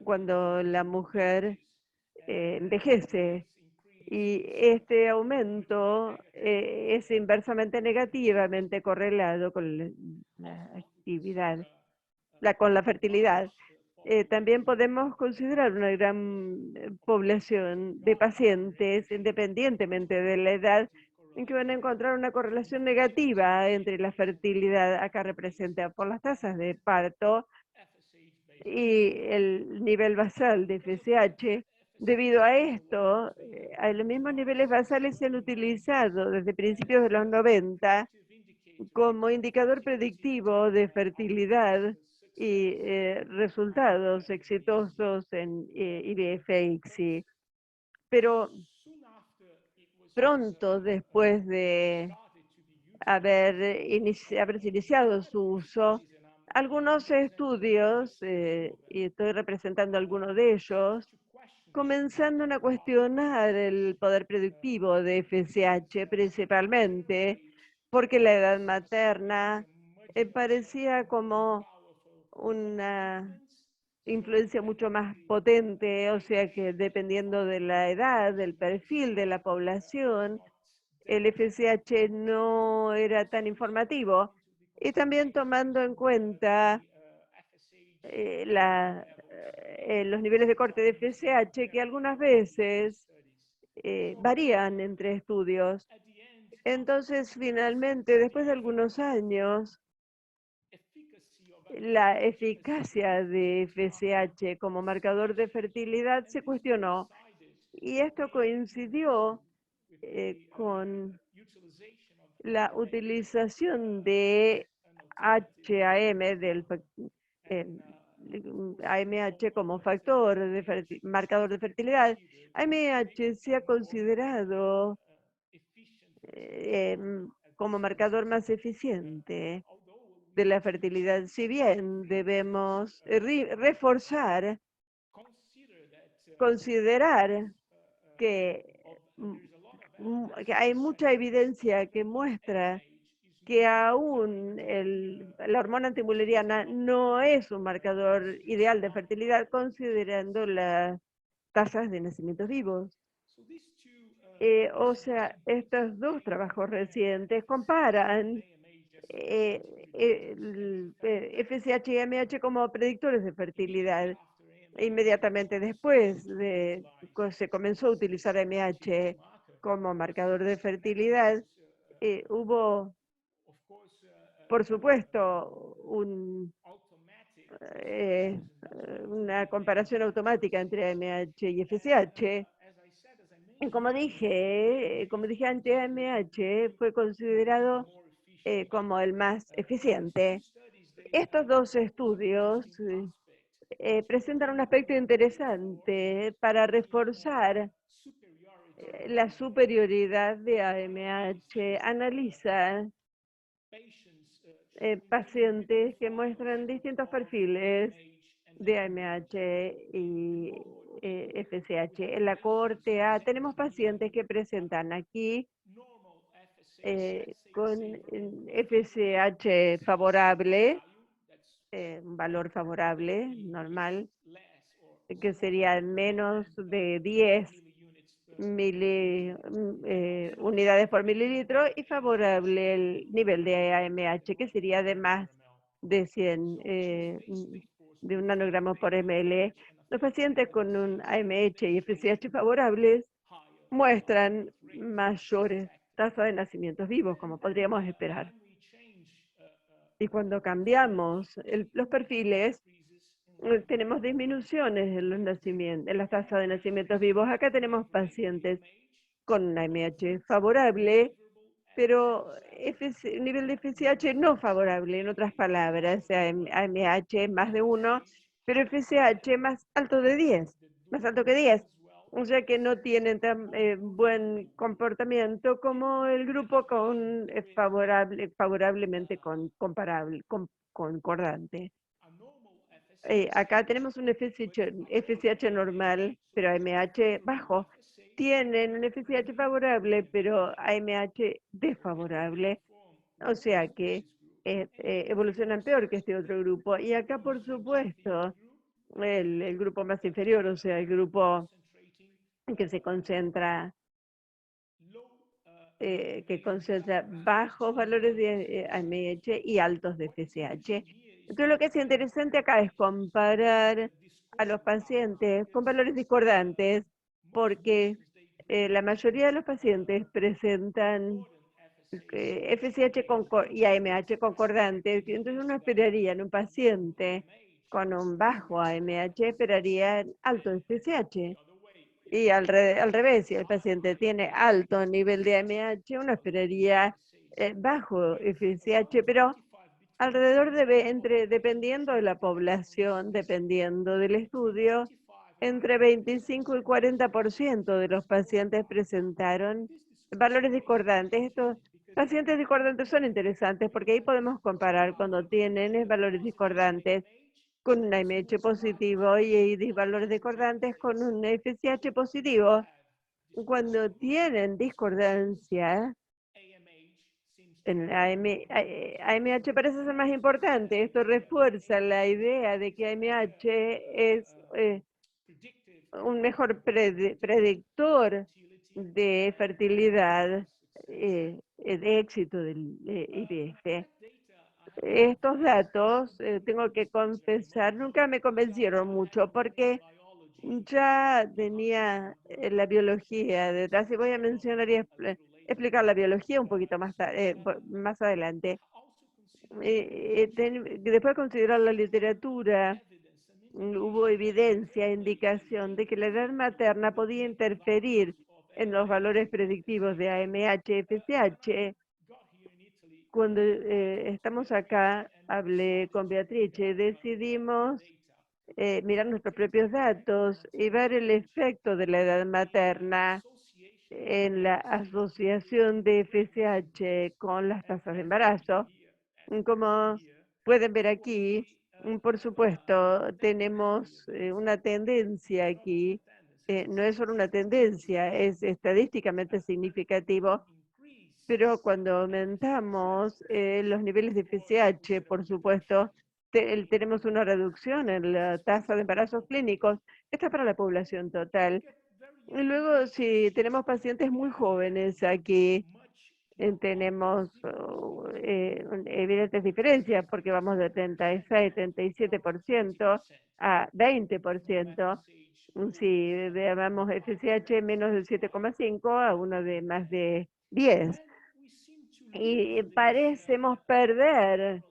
cuando la mujer envejece. Y este aumento es inversamente negativamente correlado con la actividad, con la fertilidad. También podemos considerar una gran población de pacientes, independientemente de la edad, en que van a encontrar una correlación negativa entre la fertilidad acá representada por las tasas de parto y el nivel basal de FSH. Debido a esto, a los mismos niveles basales se han utilizado desde principios de los 90 como indicador predictivo de fertilidad y resultados exitosos en IVF-ICSI. Pero pronto después de haberse iniciado su uso, algunos estudios, y estoy representando algunos de ellos, comenzando a cuestionar el poder predictivo de FSH, principalmente porque la edad materna parecía como una influencia mucho más potente, o sea que dependiendo de la edad, del perfil de la población, el FSH no era tan informativo. Y también tomando en cuenta los niveles de corte de FSH, que algunas veces varían entre estudios. Entonces, finalmente, después de algunos años, la eficacia de FSH como marcador de fertilidad se cuestionó. Y esto coincidió con la utilización de HAM, AMH como factor de marcador de fertilidad. AMH se ha considerado como marcador más eficiente de la fertilidad, si bien debemos reforzar, considerar que hay mucha evidencia que muestra que aún la hormona antimuleriana no es un marcador ideal de fertilidad, considerando las tasas de nacimientos vivos. O sea, estos dos trabajos recientes comparan FSH y AMH como predictores de fertilidad. Inmediatamente después de que se comenzó a utilizar AMH como marcador de fertilidad, hubo, por supuesto, una comparación automática entre AMH y FSH. Y como dije antes, AMH fue considerado como el más eficiente. Estos dos estudios presentan un aspecto interesante para reforzar la superioridad de AMH. Analiza pacientes que muestran distintos perfiles de AMH y FSH. En la cohorte A tenemos pacientes que presentan aquí con FSH favorable, un valor favorable, normal, que sería menos de 10 unidades por mililitro, y favorable el nivel de AMH, que sería de más de 100 de un nanogramo por ml. Los pacientes con un AMH y FSH favorables muestran mayores tasas de nacimientos vivos, como podríamos esperar. Y cuando cambiamos los perfiles, tenemos disminuciones en los nacimientos, en las tasas de nacimientos vivos. Acá tenemos pacientes con una AMH favorable, pero nivel de FSH no favorable, en otras palabras, AMH más de 1, pero FSH más alto de 10, más alto que 10. o sea que no tienen tan buen comportamiento como el grupo con favorablemente concordante. Acá tenemos un FSH normal, pero AMH bajo. Tienen un FSH favorable, pero AMH desfavorable. O sea que evolucionan peor que este otro grupo. Y acá, por supuesto, el grupo más inferior, o sea, el grupo que se concentra, bajos valores de AMH y altos de FSH. Entonces, lo que es interesante acá es comparar a los pacientes con valores discordantes, porque la mayoría de los pacientes presentan FSH y AMH concordantes. Entonces, uno esperaría en un paciente con un bajo AMH, esperaría alto FSH. Y al revés, si el paciente tiene alto nivel de AMH, uno esperaría bajo FSH, pero alrededor dependiendo de la población, dependiendo del estudio, entre 25 y 40% de los pacientes presentaron valores discordantes. Estos pacientes discordantes son interesantes porque ahí podemos comparar cuando tienen valores discordantes con un AMH positivo y valores discordantes con un FSH positivo. Cuando tienen discordancia, en AMH parece ser más importante. Esto refuerza la idea de que AMH es un mejor predictor de fertilidad, de éxito del IVF. Estos datos, tengo que confesar, nunca me convencieron mucho porque ya tenía la biología detrás y voy a mencionar y explicar la biología un poquito más adelante. Después de considerar la literatura, hubo evidencia, indicación de que la edad materna podía interferir en los valores predictivos de AMH, FSH. Cuando estamos acá, hablé con Beatrice, decidimos mirar nuestros propios datos y ver el efecto de la edad materna en la asociación de FSH con las tasas de embarazo. Como pueden ver aquí, por supuesto, tenemos una tendencia aquí. No es solo una tendencia, es estadísticamente significativo, pero cuando aumentamos los niveles de FSH, por supuesto, tenemos una reducción en la tasa de embarazos clínicos. Esta es para la población total. Y luego, si tenemos pacientes muy jóvenes aquí, tenemos evidentes diferencias porque vamos de 36, 37% a 20%. Si veamos FSH menos de 7,5 a uno de más de 10. Y parecemos perder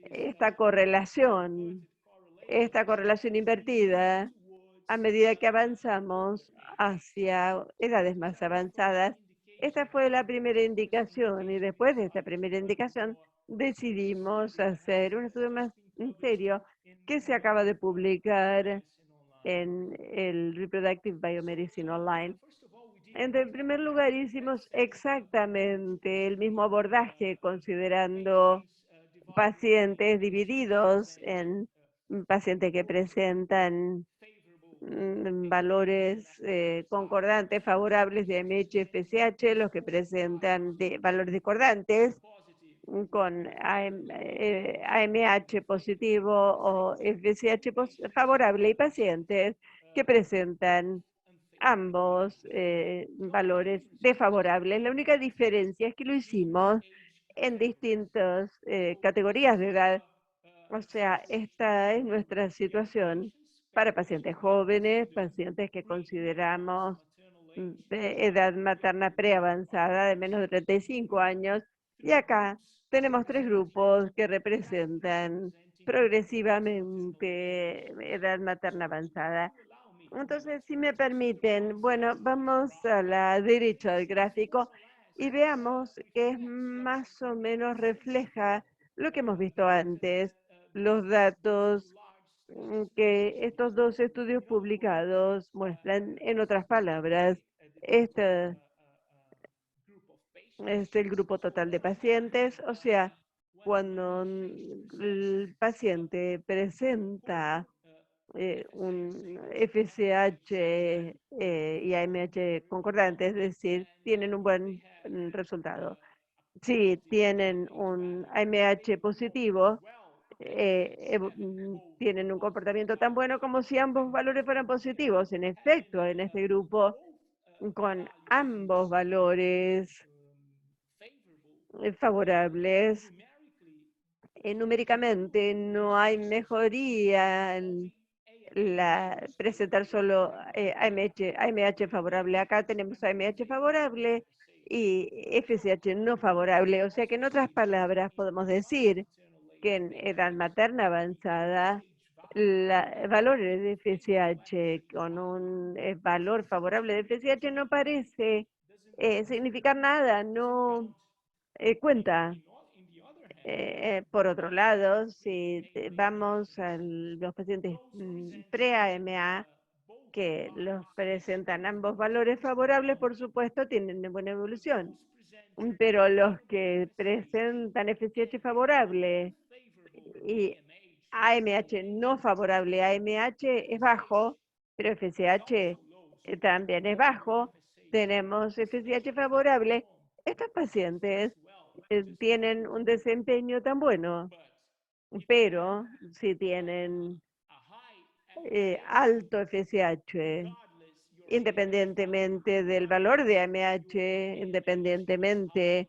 esta correlación invertida a medida que avanzamos hacia edades más avanzadas. Esta fue la primera indicación y después de esta primera indicación decidimos hacer un estudio más en serio que se acaba de publicar en el Reproductive Biomedicine Online. En primer lugar, hicimos exactamente el mismo abordaje considerando pacientes divididos en pacientes que presentan valores concordantes favorables de AMH, FSH, los que presentan valores discordantes con AMH positivo o FSH favorable y pacientes que presentan ambos valores desfavorables. La única diferencia es que lo hicimos en distintas categorías de edad. O sea, esta es nuestra situación para pacientes jóvenes, pacientes que consideramos de edad materna preavanzada de menos de 35 años. Y acá tenemos tres grupos que representan progresivamente edad materna avanzada. Entonces, si me permiten, bueno, vamos a la derecha del gráfico y veamos que es más o menos refleja lo que hemos visto antes, los datos que estos dos estudios publicados muestran, en otras palabras, este es el grupo total de pacientes, o sea, cuando el paciente presenta un FSH y AMH concordante, es decir, tienen un buen resultado. Si tienen un AMH positivo, tienen un comportamiento tan bueno como si ambos valores fueran positivos. En efecto, en este grupo, con ambos valores favorables, numéricamente no hay mejoría en presentar solo AMH favorable. Acá tenemos AMH favorable y FSH no favorable. O sea que en otras palabras podemos decir que en edad materna avanzada, valores de FSH con un valor favorable de FSH no parece significar nada, no cuenta. Por otro lado, si vamos a los pacientes pre-AMA, que los presentan ambos valores favorables, por supuesto, tienen una buena evolución. Pero los que presentan FSH favorable y AMH no favorable, AMH es bajo, pero FSH también es bajo, tenemos FSH favorable. Estos pacientes tienen un desempeño tan bueno, pero si tienen alto FSH, independientemente del valor de AMH, independientemente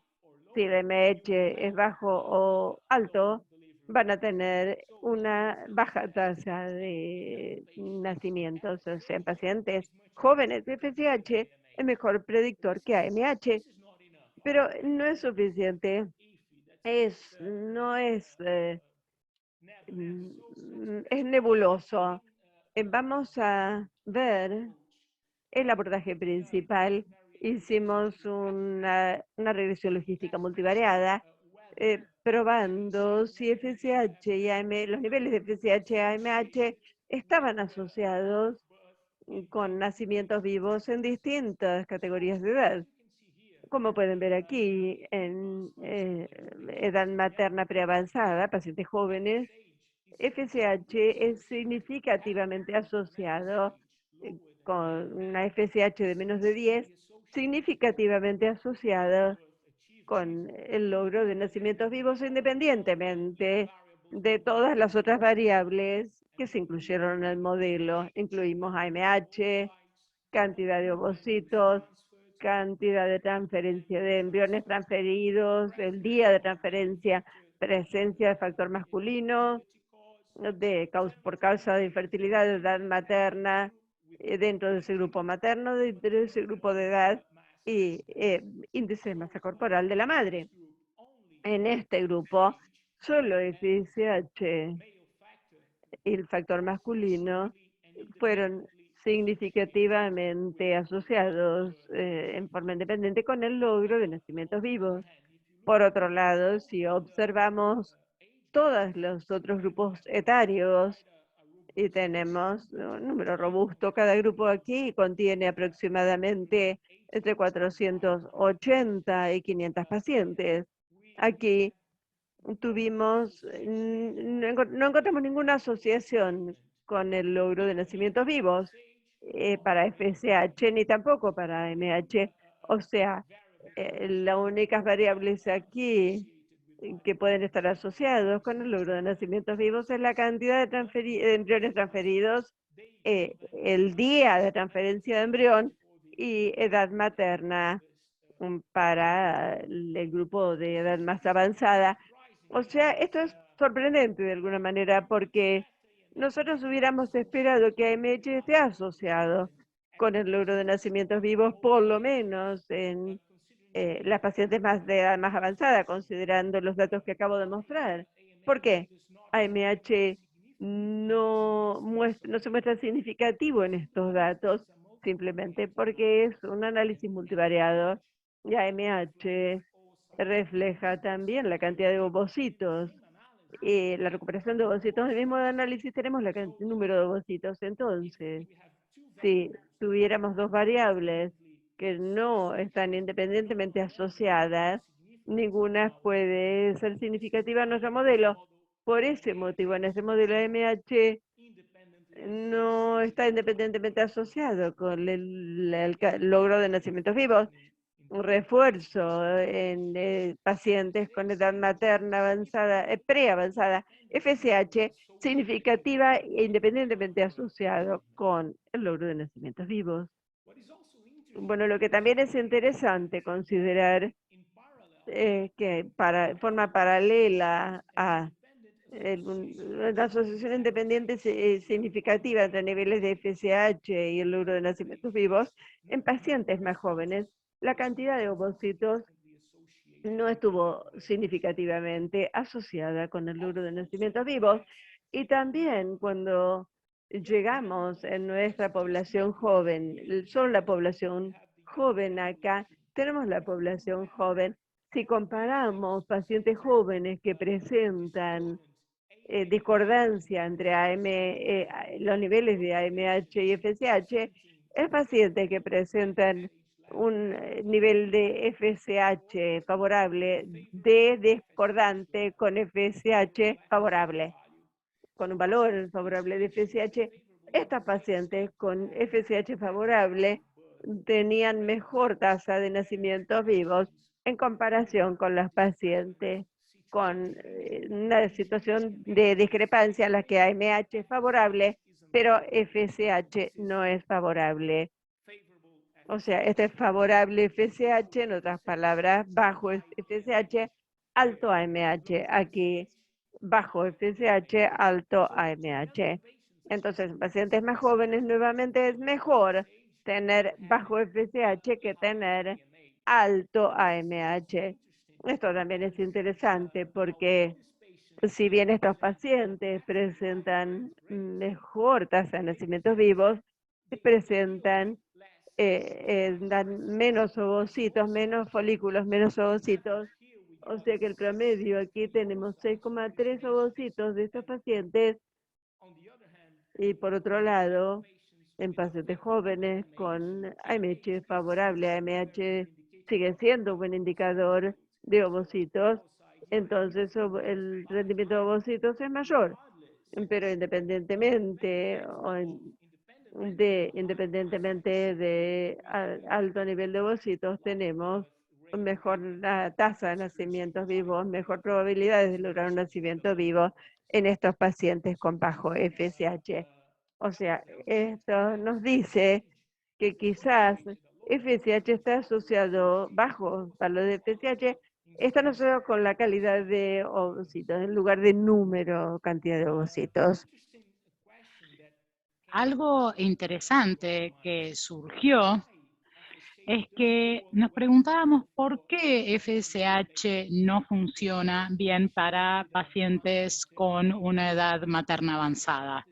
si el AMH es bajo o alto, van a tener una baja tasa de nacimientos. O sea, en pacientes jóvenes de FSH es mejor predictor que AMH, pero no es suficiente. No es, es nebuloso. Vamos a ver el abordaje principal. Hicimos una regresión logística multivariada probando si FSH y los niveles de FSH y AMH estaban asociados con nacimientos vivos en distintas categorías de edad. Como pueden ver aquí, en edad materna preavanzada, pacientes jóvenes, FSH es significativamente asociado con una FSH de menos de 10, significativamente asociado con el logro de nacimientos vivos independientemente de todas las otras variables que se incluyeron en el modelo. Incluimos AMH, cantidad de ovocitos, cantidad de transferencia de embriones transferidos, el día de transferencia, presencia de factor masculino, por causa de infertilidad de edad materna, dentro de ese grupo materno, dentro de ese grupo de edad, y índice de masa corporal de la madre. En este grupo, solo FSH y el factor masculino fueron significativamente asociados en forma independiente con el logro de nacimientos vivos. Por otro lado, si observamos todos los otros grupos etarios, y tenemos un número robusto, cada grupo aquí contiene aproximadamente entre 480 y 500 pacientes. Aquí tuvimos, no encontramos ninguna asociación con el logro de nacimientos vivos para FSH ni tampoco para MH. O sea, las únicas variables aquí que pueden estar asociados con el logro de nacimientos vivos es la cantidad de embriones transferidos, el día de transferencia de embrión y edad materna para el grupo de edad más avanzada. O sea, esto es sorprendente de alguna manera porque nosotros hubiéramos esperado que AMH esté asociado con el logro de nacimientos vivos, por lo menos en las pacientes de edad más avanzada, considerando los datos que acabo de mostrar. ¿Por qué? AMH no se muestra significativo en estos datos, simplemente porque es un análisis multivariado y AMH refleja también la cantidad de ovocitos. la recuperación de ovocitos. En el mismo análisis tenemos el número de ovocitos. Entonces, si tuviéramos dos variables que no están independientemente asociadas, ninguna puede ser significativa en nuestro modelo. Por ese motivo, en este modelo MH no está independientemente asociado con el logro de nacimientos vivos. Un refuerzo en pacientes con edad materna avanzada, preavanzada, FSH, significativa e independientemente asociado con el logro de nacimientos vivos. Bueno, lo que también es interesante considerar que en forma paralela a la asociación independiente significativa entre niveles de FSH y el logro de nacimientos vivos, en pacientes más jóvenes, la cantidad de ovocitos no estuvo significativamente asociada con el logro de nacimientos vivos. Y también cuando llegamos en nuestra población joven, solo la población joven acá, tenemos la población joven. Si comparamos pacientes jóvenes que presentan discordancia entre los niveles de AMH y FSH, el paciente que presentan un nivel de FSH favorable de discordante con FSH favorable, con un valor favorable de FSH, estas pacientes con FSH favorable tenían mejor tasa de nacimientos vivos en comparación con las pacientes con una situación de discrepancia en la que AMH es favorable, pero FSH no es favorable. O sea, este es favorable FSH, en otras palabras, bajo FSH, alto AMH. Aquí, bajo FSH, alto AMH. Entonces, en pacientes más jóvenes, nuevamente es mejor tener bajo FSH que tener alto AMH. Esto también es interesante porque si bien estos pacientes presentan mejor tasa de nacimientos vivos, presentan dan menos ovocitos, menos folículos, menos ovocitos. O sea que el promedio aquí tenemos 6,3 ovocitos de estos pacientes. Y por otro lado, en pacientes jóvenes con AMH favorable, AMH sigue siendo un buen indicador de ovocitos, entonces el rendimiento de ovocitos es mayor. Pero independientemente de alto nivel de ovocitos, tenemos mejor tasa de nacimientos vivos, mejor probabilidades de lograr un nacimiento vivo en estos pacientes con bajo FSH. O sea, esto nos dice que quizás FSH está asociado, bajo valor de FSH, está asociado con la calidad de ovocitos, en lugar de número, cantidad de ovocitos. Algo interesante que surgió es que nos preguntábamos por qué FSH no funciona bien para pacientes con una edad materna avanzada.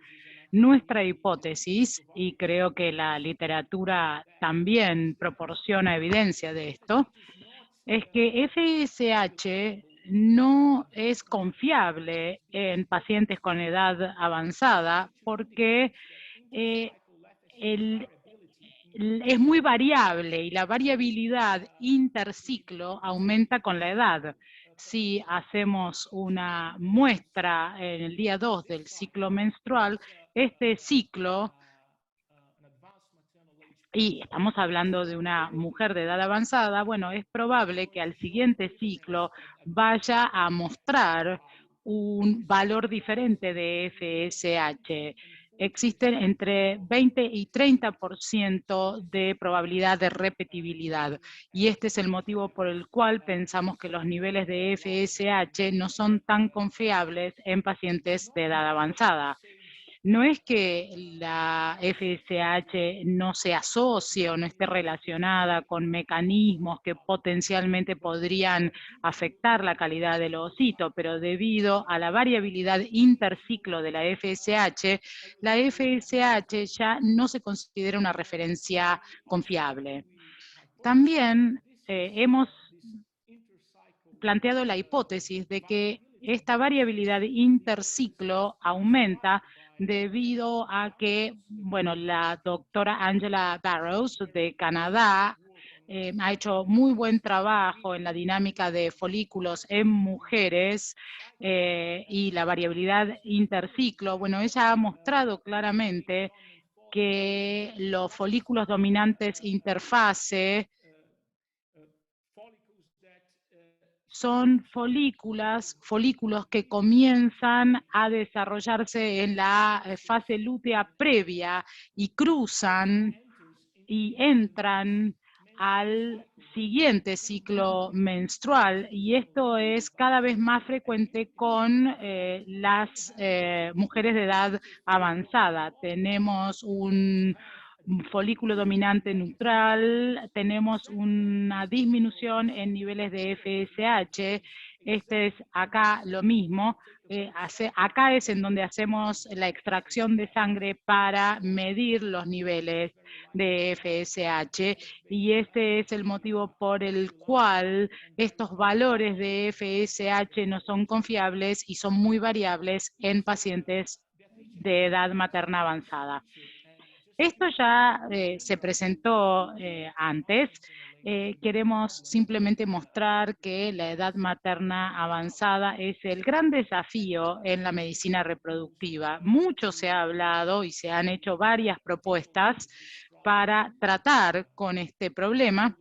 Nuestra hipótesis, y creo que la literatura también proporciona evidencia de esto, es que FSH no es confiable en pacientes con edad avanzada porque es muy variable y la variabilidad interciclo aumenta con la edad. Si hacemos una muestra en el día 2 del ciclo menstrual, este ciclo, y estamos hablando de una mujer de edad avanzada, bueno, es probable que al siguiente ciclo vaya a mostrar un valor diferente de FSH. Existen entre 20 y 30% de probabilidad de repetibilidad. Y este es el motivo por el cual pensamos que los niveles de FSH no son tan confiables en pacientes de edad avanzada. No es que la FSH no se asocie o no esté relacionada con mecanismos que potencialmente podrían afectar la calidad del ovocito, pero debido a la variabilidad interciclo de la FSH ya no se considera una referencia confiable. También hemos planteado la hipótesis de que esta variabilidad interciclo aumenta debido a que, bueno, la doctora Angela Barrows de Canadá ha hecho muy buen trabajo en la dinámica de folículos en mujeres y la variabilidad interciclo. Bueno, ella ha mostrado claramente que los folículos dominantes interfase son folículos que comienzan a desarrollarse en la fase lútea previa y cruzan y entran al siguiente ciclo menstrual, y esto es cada vez más frecuente con las mujeres de edad avanzada. Tenemos un folículo dominante neutral, tenemos una disminución en niveles de FSH. Este es acá lo mismo. Acá es en donde hacemos la extracción de sangre para medir los niveles de FSH, y este es el motivo por el cual estos valores de FSH no son confiables y son muy variables en pacientes de edad materna avanzada. Esto ya se presentó antes. Queremos simplemente mostrar que la edad materna avanzada es el gran desafío en la medicina reproductiva. Mucho se ha hablado y se han hecho varias propuestas para tratar con este problema,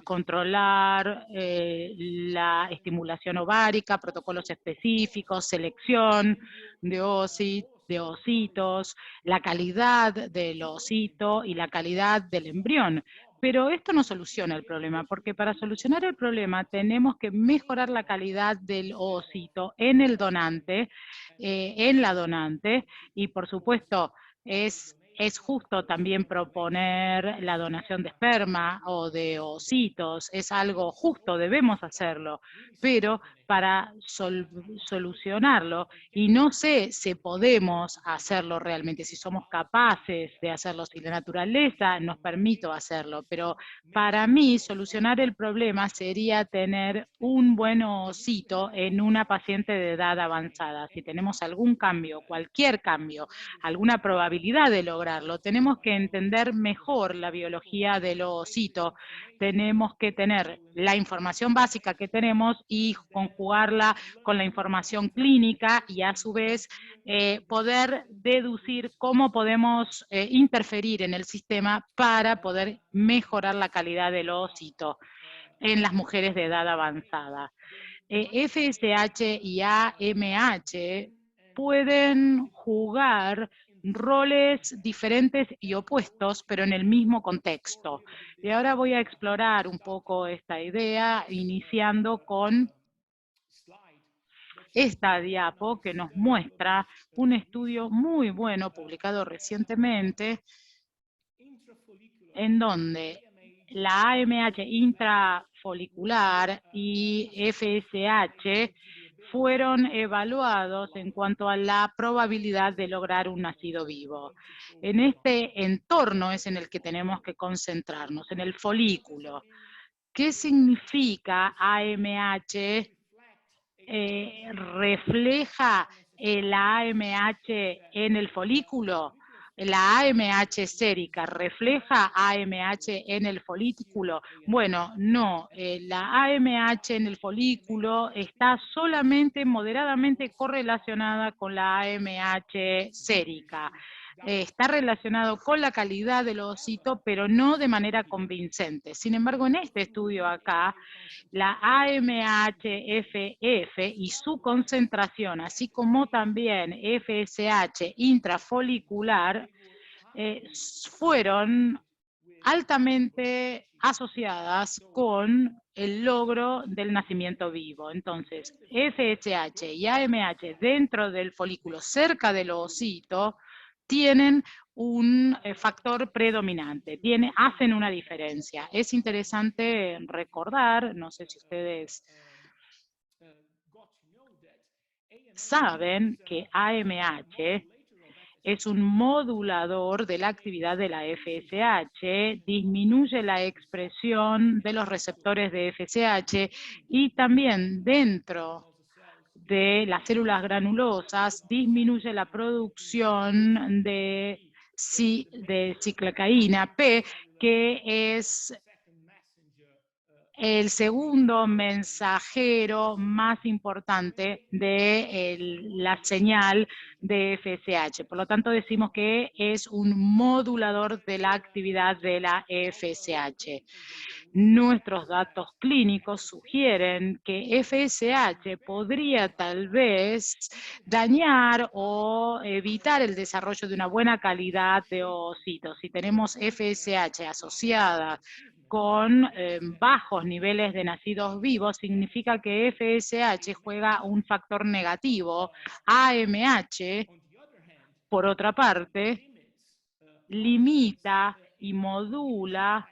controlar la estimulación ovárica, protocolos específicos, selección de ocitos, la calidad del ocito y la calidad del embrión. Pero esto no soluciona el problema, porque para solucionar el problema tenemos que mejorar la calidad del ovocito en el donante, en la donante, y por supuesto es justo también proponer la donación de esperma o de ocitos, es algo justo, debemos hacerlo, pero para solucionarlo, y no sé si podemos hacerlo realmente, si somos capaces de hacerlo, si la naturaleza nos permite hacerlo, pero para mí solucionar el problema sería tener un buen ovocito en una paciente de edad avanzada. Si tenemos algún cambio, cualquier cambio, alguna probabilidad de lograrlo, tenemos que entender mejor la biología del ovocito, tenemos que tener la información básica que tenemos y conjugarla con la información clínica, y a su vez poder deducir cómo podemos interferir en el sistema para poder mejorar la calidad del ovocito en las mujeres de edad avanzada. FSH y AMH pueden jugar roles diferentes y opuestos, pero en el mismo contexto. Y ahora voy a explorar un poco esta idea, iniciando con esta diapo que nos muestra un estudio muy bueno publicado recientemente, en donde la AMH intrafolicular y FSH fueron evaluados en cuanto a la probabilidad de lograr un nacido vivo. En este entorno es en el que tenemos que concentrarnos, en el folículo. ¿Qué significa AMH? ¿Refleja la AMH en el folículo? ¿La AMH sérica refleja AMH en el folículo? Bueno, no, la AMH en el folículo está solamente moderadamente correlacionada con la AMH sérica. Está relacionado con la calidad del ovocito, pero no de manera convincente. Sin embargo, en este estudio acá, la AMH-FF y su concentración, así como también FSH intrafolicular, fueron altamente asociadas con el logro del nacimiento vivo. Entonces, FSH y AMH dentro del folículo, cerca del ovocito, tienen un factor predominante, hacen una diferencia. Es interesante recordar, no sé si ustedes saben que AMH es un modulador de la actividad de la FSH, disminuye la expresión de los receptores de FSH y también dentro de las células granulosas disminuye la producción de ciclocaína P, que es el segundo mensajero más importante de la señal de FSH. Por lo tanto, decimos que es un modulador de la actividad de la FSH. Nuestros datos clínicos sugieren que FSH podría tal vez dañar o evitar el desarrollo de una buena calidad de oocitos. Si tenemos FSH asociada con bajos niveles de nacidos vivos, significa que FSH juega un factor negativo. AMH, por otra parte, limita y modula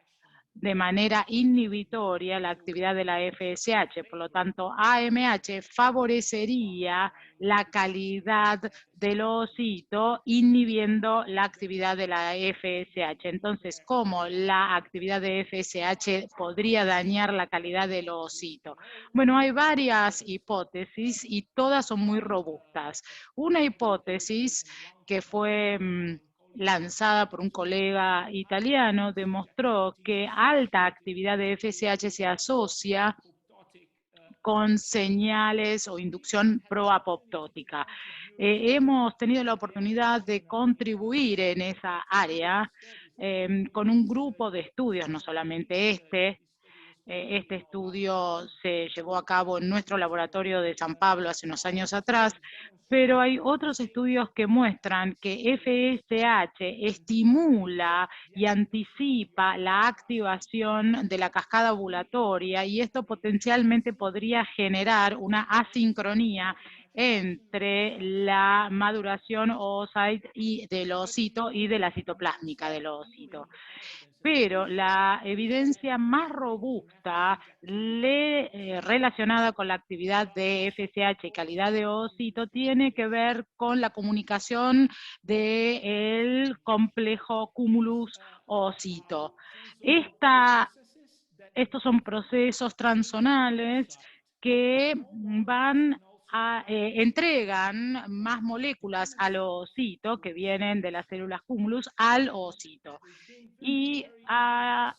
de manera inhibitoria la actividad de la FSH. Por lo tanto, AMH favorecería la calidad del oocito inhibiendo la actividad de la FSH. Entonces, ¿cómo la actividad de FSH podría dañar la calidad del oocito? Bueno, hay varias hipótesis y todas son muy robustas. Una hipótesis que fue lanzada por un colega italiano, demostró que alta actividad de FSH se asocia con señales o inducción proapoptótica. Hemos tenido la oportunidad de contribuir en esa área con un grupo de estudios, no solamente este. Este estudio se llevó a cabo en nuestro laboratorio de San Pablo hace unos años atrás, pero hay otros estudios que muestran que FSH estimula y anticipa la activación de la cascada ovulatoria y esto potencialmente podría generar una asincronía entre la maduración oocyte y del oocito y de la citoplásmica del oocito. Pero la evidencia más robusta relacionada con la actividad de FSH y calidad de oocito tiene que ver con la comunicación del complejo cumulus oocito. Estos son procesos transonales que entregan más moléculas al oocito que vienen de las células cumulus al oocito. Y ha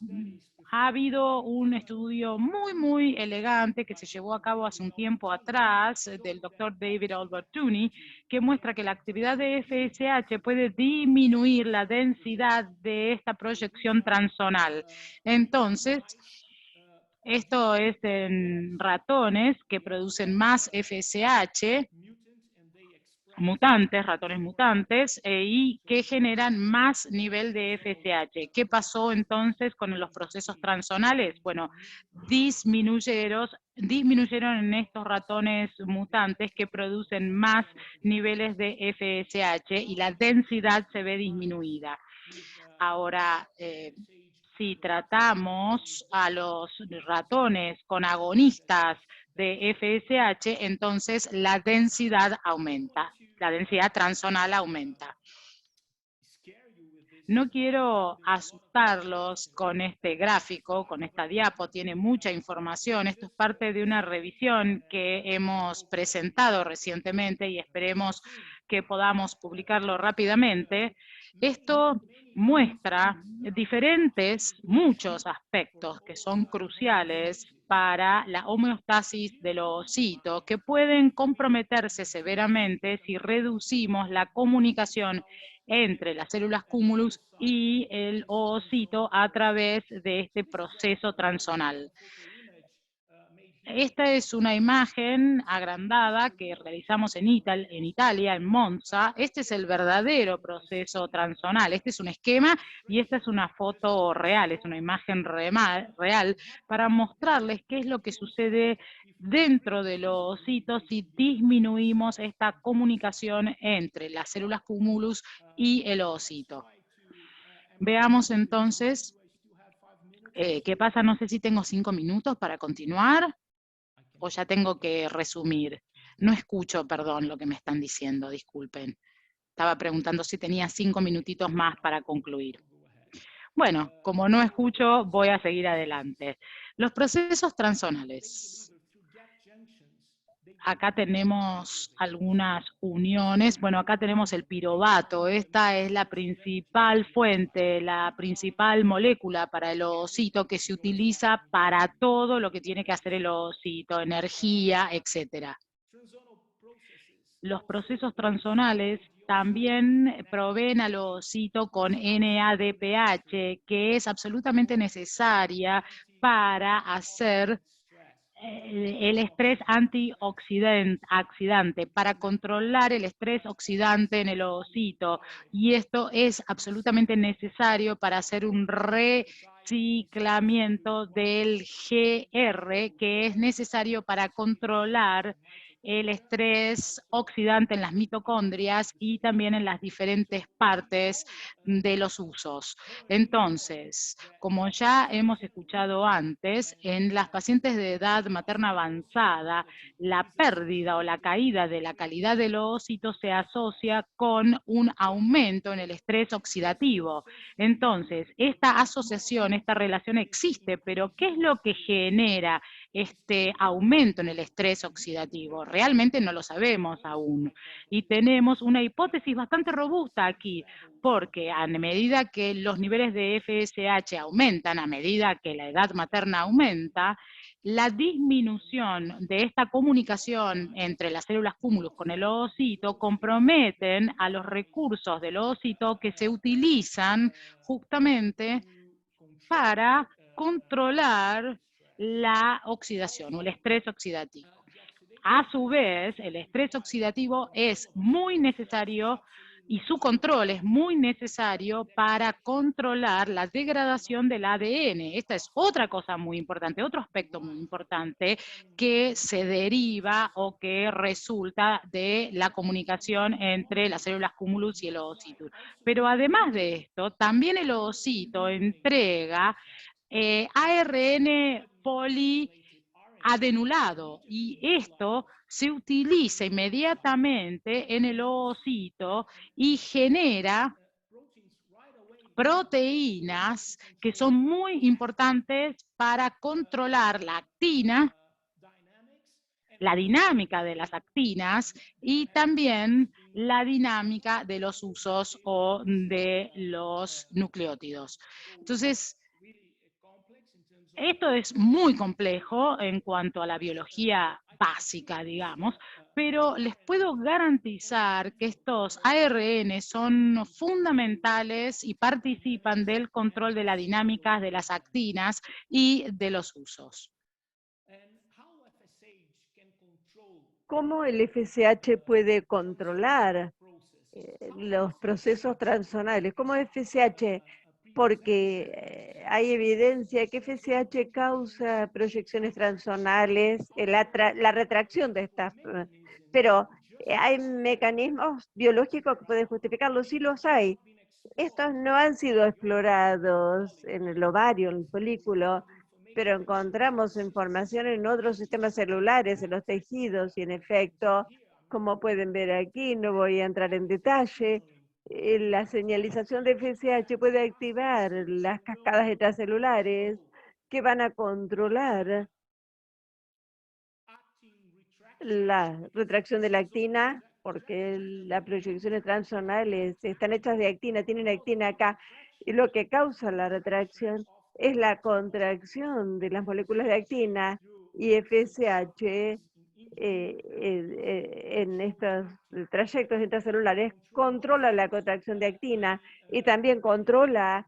habido un estudio muy elegante que se llevó a cabo hace un tiempo atrás del doctor David Albertuni, que muestra que la actividad de FSH puede disminuir la densidad de esta proyección transonal. Entonces, esto es en ratones que producen más FSH, ratones mutantes, y que generan más nivel de FSH. ¿Qué pasó entonces con los procesos transonales? Bueno, disminuyeron en estos ratones mutantes que producen más niveles de FSH y la densidad se ve disminuida. Ahora, si tratamos a los ratones con agonistas de FSH, entonces la densidad aumenta, la densidad transonal aumenta. No quiero asustarlos con este gráfico, con esta diapo, tiene mucha información. Esto es parte de una revisión que hemos presentado recientemente y esperemos que podamos publicarlo rápidamente. Esto muestra muchos aspectos que son cruciales para la homeostasis del oocito, que pueden comprometerse severamente si reducimos la comunicación entre las células cumulus y el oocito a través de este proceso transonal. Esta es una imagen agrandada que realizamos en Italia, en Monza. Este es el verdadero proceso transonal. Este es un esquema y esta es una foto real, es una imagen real para mostrarles qué es lo que sucede dentro de los oocitos si disminuimos esta comunicación entre las células cumulus y el oocito. Veamos entonces qué pasa. No sé si tengo 5 minutos para continuar o ya tengo que resumir. No escucho, perdón, lo que me están diciendo, disculpen. estaba preguntando si tenía 5 minutitos más para concluir. Bueno, como no escucho, voy a seguir adelante. Los procesos transzonales. Acá tenemos algunas uniones. Bueno, acá tenemos el piruvato. Esta es la principal fuente, la principal molécula para el ovocito que se utiliza para todo lo que tiene que hacer el ovocito, energía, etc. Los procesos transzonales también proveen al ovocito con NADPH, que es absolutamente necesaria para hacer el estrés antioxidante, para controlar el estrés oxidante en el ovocito, y esto es absolutamente necesario para hacer un reciclamiento del GR, que es necesario para controlar el estrés oxidante en las mitocondrias y también en las diferentes partes de los usos. Entonces, como ya hemos escuchado antes, en las pacientes de edad materna avanzada, la pérdida o la caída de la calidad del ovocito se asocia con un aumento en el estrés oxidativo. Entonces, esta asociación, esta relación existe, pero ¿qué es lo que genera este aumento en el estrés oxidativo? Realmente no lo sabemos aún. Y tenemos una hipótesis bastante robusta aquí, porque a medida que los niveles de FSH aumentan, a medida que la edad materna aumenta, la disminución de esta comunicación entre las células cúmulus con el ovocito comprometen a los recursos del ovocito que se utilizan justamente para controlar la oxidación o el estrés oxidativo. A su vez, el estrés oxidativo es muy necesario y su control es muy necesario para controlar la degradación del ADN. Esta es otra cosa muy importante, otro aspecto muy importante que se deriva o que resulta de la comunicación entre las células cúmulus y el ovocito. Pero además de esto, también el ovocito entrega ARN poliadenulado, y esto se utiliza inmediatamente en el ovocito y genera proteínas que son muy importantes para controlar la actina, la dinámica de las actinas y también la dinámica de los usos o de los nucleótidos. Entonces, esto es muy complejo en cuanto a la biología básica, digamos, pero les puedo garantizar que estos ARN son fundamentales y participan del control de la dinámica de las actinas y de los usos. ¿Cómo el FSH puede controlar los procesos transzonales? ¿Cómo FSH? Porque hay evidencia que FSH causa proyecciones transzonales, la retracción de estas, pero ¿hay mecanismos biológicos que pueden justificarlo? Sí los hay. Estos no han sido explorados en el ovario, en el folículo, pero encontramos información en otros sistemas celulares, en los tejidos, y en efecto, como pueden ver aquí, no voy a entrar en detalle, la señalización de FSH puede activar las cascadas extracelulares que van a controlar la retracción de la actina, porque las proyecciones transzonales están hechas de actina, tienen actina acá, y lo que causa la retracción es la contracción de las moléculas de actina, y FSH en estos trayectos intracelulares controla la contracción de actina y también controla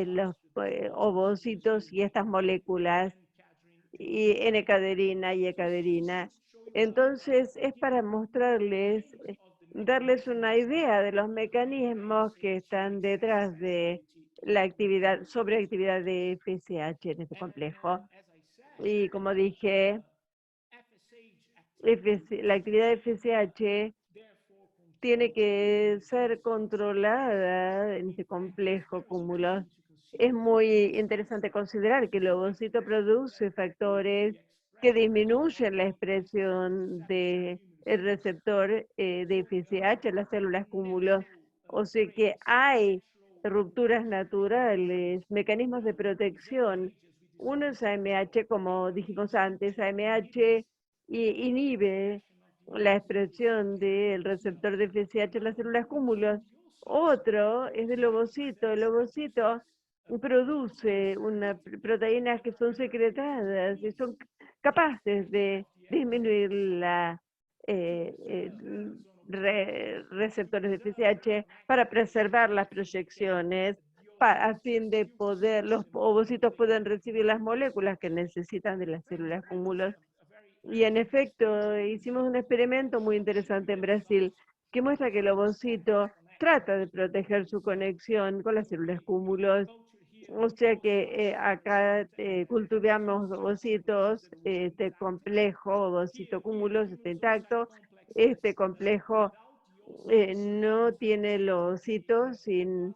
los ovocitos y estas moléculas, y N-caderina y E-caderina. Entonces es para mostrarles, darles una idea de los mecanismos que están detrás de la actividad, sobreactividad de FSH en este complejo. Y como dije, la actividad de FSH tiene que ser controlada en este complejo cúmulo. Es muy interesante considerar que el ovocito produce factores que disminuyen la expresión de el receptor de FSH, las células cúmulos. O sea que hay rupturas naturales, mecanismos de protección. Uno es AMH, como dijimos antes, AMH inhibe la expresión del receptor de FSH en las células cúmulos. Otro es del ovocito. El ovocito produce unas proteínas que son secretadas y son capaces de disminuir la receptores de FSH para preservar las proyecciones, a fin de poder, los ovocitos pueden recibir las moléculas que necesitan de las células cúmulos. Y en efecto, hicimos un experimento muy interesante en Brasil que muestra que el ovocito trata de proteger su conexión con las células cúmulos. O sea que acá cultivamos ovocitos, este complejo ovocito cúmulos está intacto. Este complejo no tiene los ovocitos sin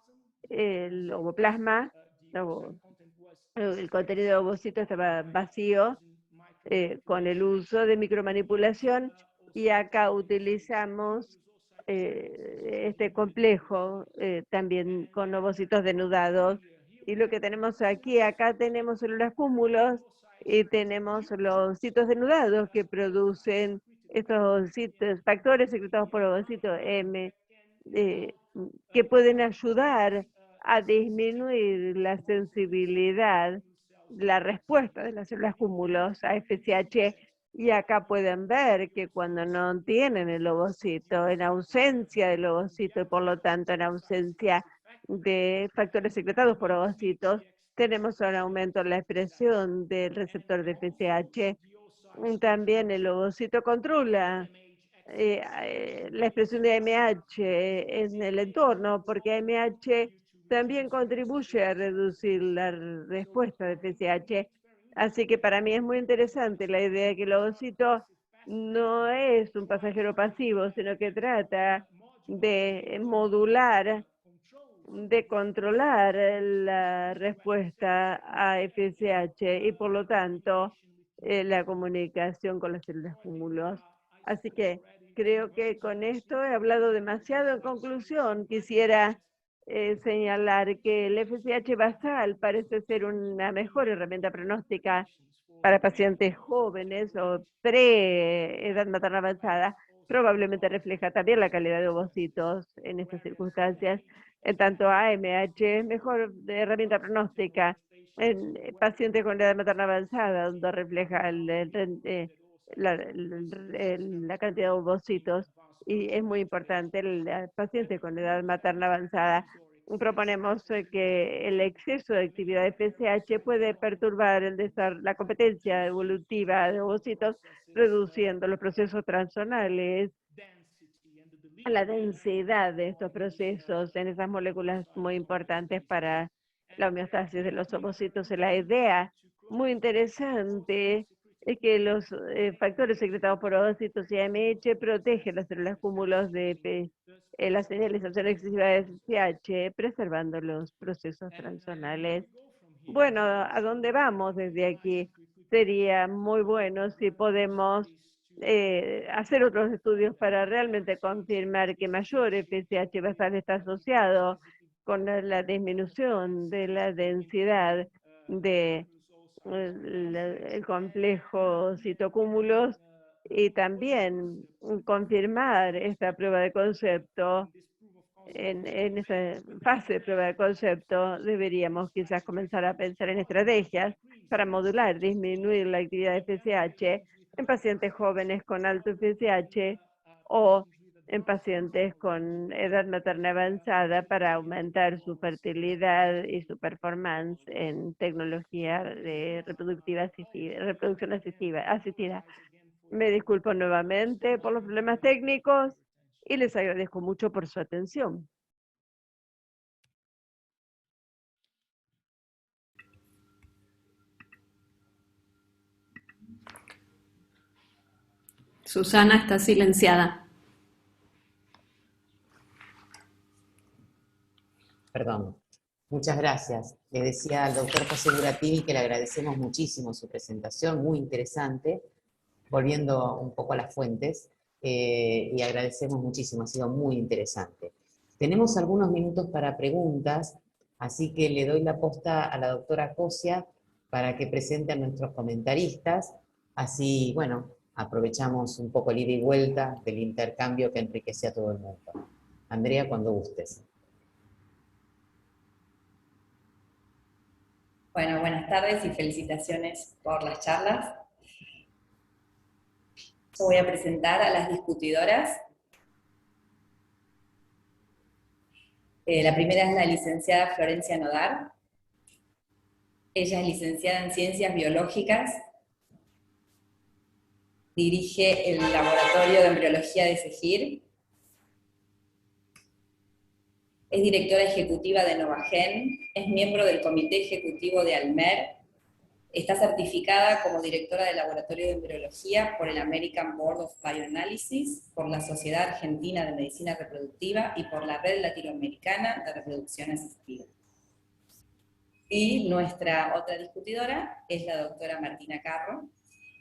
el ovoplasma, el contenido de ovocito estaba vacío con el uso de micromanipulación, y acá utilizamos este complejo también con ovocitos denudados. Y lo que tenemos aquí, acá tenemos células cúmulos y tenemos los ocitos denudados que producen estos factores secretados por ovocito M, que pueden ayudar a disminuir la sensibilidad, la respuesta de las células cúmulos a FSH. Y acá pueden ver que cuando no tienen el ovocito, en ausencia del ovocito y por lo tanto en ausencia de factores secretados por ovocitos, tenemos un aumento en la expresión del receptor de FSH. También el ovocito controla la expresión de AMH en el entorno, porque AMH también contribuye a reducir la respuesta de FSH. Así que para mí es muy interesante la idea de que el ovocito no es un pasajero pasivo, sino que trata de modular, de controlar la respuesta a FSH y por lo tanto la comunicación con las células cúmulos. Así que creo que con esto he hablado demasiado. En conclusión, quisiera señalar que el FSH basal parece ser una mejor herramienta pronóstica para pacientes jóvenes o pre-edad materna avanzada. Probablemente refleja también la calidad de ovocitos en estas circunstancias. En tanto, AMH es mejor herramienta pronóstica en pacientes con edad materna avanzada, donde refleja la cantidad de ovocitos, y es muy importante el paciente con edad materna avanzada. Proponemos que el exceso de actividad de FSH puede perturbar la competencia evolutiva de ovocitos, reduciendo los procesos transonales, la densidad de estos procesos en esas moléculas muy importantes para la homeostasis de los ovocitos. La idea muy interesante es que los factores secretados por ovocitos y AMH protegen las células cúmulos de la señalización excesiva de FSH, preservando los procesos transonales. Bueno, ¿a dónde vamos desde aquí? Sería muy bueno si podemos hacer otros estudios para realmente confirmar que mayor FSH basal está asociado con la disminución de la densidad de el complejo citocúmulos, y también confirmar esta prueba de concepto. En esa fase de prueba de concepto deberíamos quizás comenzar a pensar en estrategias para modular, disminuir la actividad de FSH en pacientes jóvenes con alto FSH o en pacientes con edad materna avanzada para aumentar su fertilidad y su performance en tecnología de reproducción asistida. Me disculpo nuevamente por los problemas técnicos y les agradezco mucho por su atención. Susana está silenciada. Perdón. Muchas gracias. Le decía al doctor José Buratini que le agradecemos muchísimo su presentación, muy interesante. Volviendo un poco a las fuentes, y agradecemos muchísimo, ha sido muy interesante. Tenemos algunos minutos para preguntas, así que le doy la posta a la doctora Cosia para que presente a nuestros comentaristas, así, bueno, aprovechamos un poco el ida y vuelta del intercambio que enriquece a todo el mundo. Andrea, cuando gustes. Bueno, buenas tardes y felicitaciones por las charlas. Yo voy a presentar a las discutidoras. La primera es la licenciada Florencia Nodar. Ella es licenciada en Ciencias Biológicas. Dirige el Laboratorio de Embriología de SEGIR. Es directora ejecutiva de Novagen. Es miembro del Comité Ejecutivo de ALMER. Está certificada como directora del Laboratorio de Embriología por el American Board of Bioanalysis, por la Sociedad Argentina de Medicina Reproductiva y por la Red Latinoamericana de Reproducción Asistida. Y nuestra otra discutidora es la doctora Martina Carro.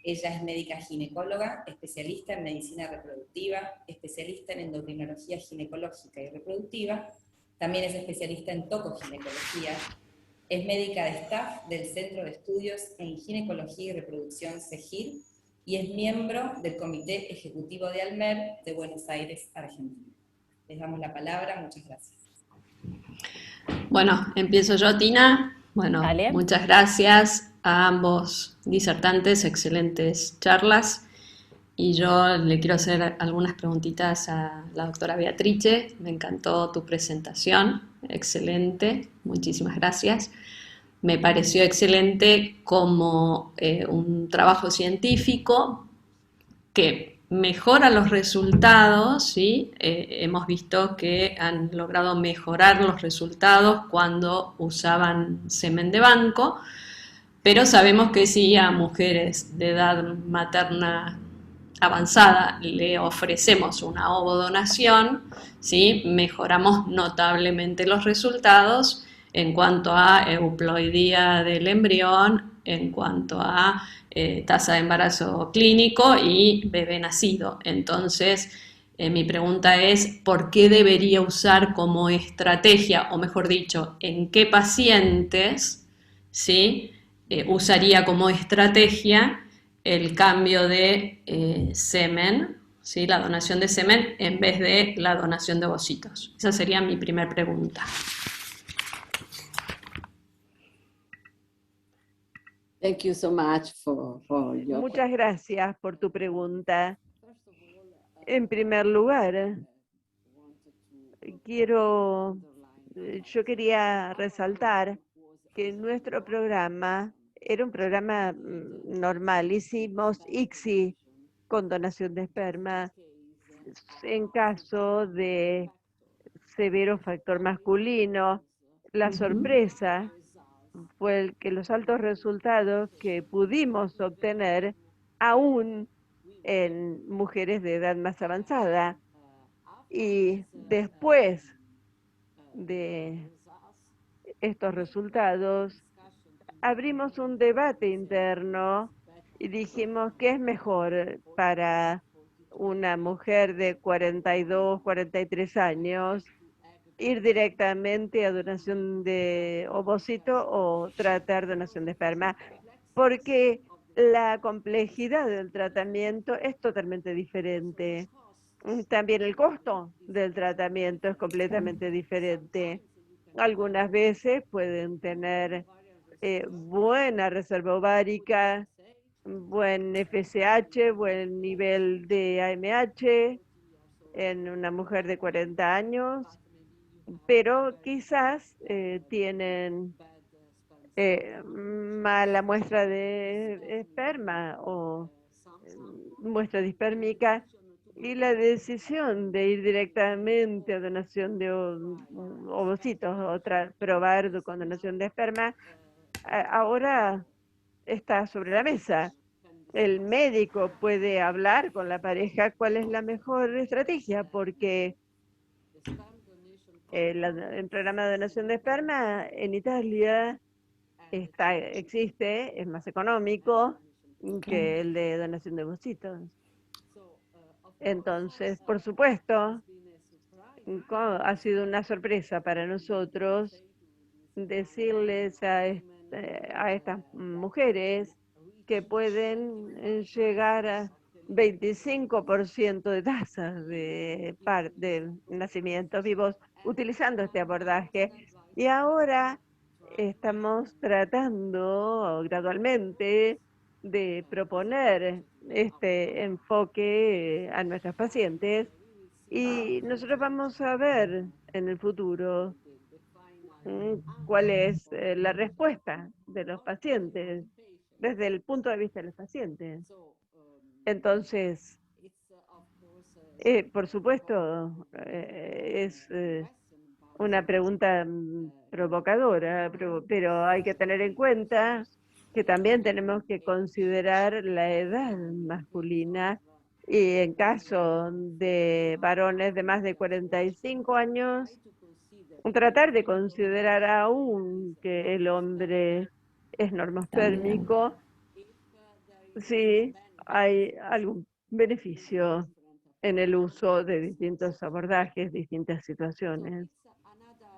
Ella es médica ginecóloga, especialista en medicina reproductiva, especialista en endocrinología ginecológica y reproductiva, también es especialista en tocoginecología. Es médica de staff del Centro de Estudios en Ginecología y Reproducción SEGIR y es miembro del Comité Ejecutivo de ALMER de Buenos Aires, Argentina. Les damos la palabra, muchas gracias. Bueno, empiezo yo, Tina. Bueno, Dale. muchas gracias a ambos disertantes, excelentes charlas. Y yo le quiero hacer algunas preguntitas a la doctora Beatrice. Me encantó tu presentación, excelente, muchísimas gracias. Me pareció excelente como un trabajo científico que mejora los resultados, ¿sí? Hemos visto que han logrado mejorar los resultados cuando usaban semen de banco, pero sabemos que si a mujeres de edad materna avanzada le ofrecemos una ovodonación, ¿sí? Mejoramos notablemente los resultados en cuanto a euploidía del embrión, en cuanto a tasa de embarazo clínico y bebé nacido. Entonces, mi pregunta es, ¿por qué debería usar como estrategia, o mejor dicho, en qué pacientes, ¿sí? Usaría como estrategia el cambio de semen, ¿sí? La donación de semen en vez de la donación de ovocitos? Esa sería mi primera pregunta. Thank you so much for your Muchas gracias por tu pregunta. En primer lugar, yo quería resaltar que nuestro programa era un programa normal. Hicimos ICSI con donación de esperma en caso de severo factor masculino. La sorpresa fue que los altos resultados que pudimos obtener aún en mujeres de edad más avanzada. Y después de estos resultados, abrimos un debate interno y dijimos qué es mejor para una mujer de 42, 43 años, ir directamente a donación de ovocito o tratar donación de esperma, porque la complejidad del tratamiento es totalmente diferente. También el costo del tratamiento es completamente diferente. Algunas veces pueden tener buena reserva ovárica, buen FSH, buen nivel de AMH en una mujer de 40 años, pero quizás tienen mala muestra de esperma o muestra dispérmica, y la decisión de ir directamente a donación de ovocitos o probar con donación de esperma ahora está sobre la mesa. El médico puede hablar con la pareja cuál es la mejor estrategia, porque el programa de donación de esperma en Italia existe, es más económico que el de donación de ovocitos. Entonces, por supuesto, ha sido una sorpresa para nosotros decirles a estas mujeres que pueden llegar a 25% de tasas de nacimientos vivos utilizando este abordaje. Y ahora estamos tratando gradualmente de proponer este enfoque a nuestros pacientes y nosotros vamos a ver en el futuro cuál es la respuesta de los pacientes desde el punto de vista de los pacientes. Entonces, por supuesto, es una pregunta provocadora, pero hay que tener en cuenta que también tenemos que considerar la edad masculina y en caso de varones de más de 45 años, tratar de considerar aún que el hombre es También. normospermico, si hay algún beneficio en el uso de distintos abordajes, distintas situaciones.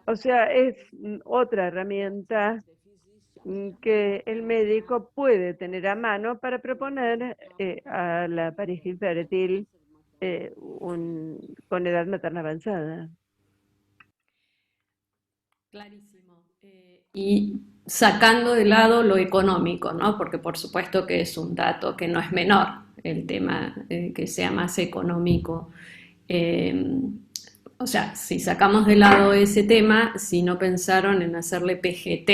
O sea, es otra herramienta que el médico puede tener a mano para proponer a la pareja infértil con edad materna avanzada. Clarísimo. Y sacando de lado lo económico, ¿no? Porque por supuesto que es un dato que no es menor, el tema que sea más económico. O sea, si sacamos de lado ese tema, si no pensaron en hacerle PGT,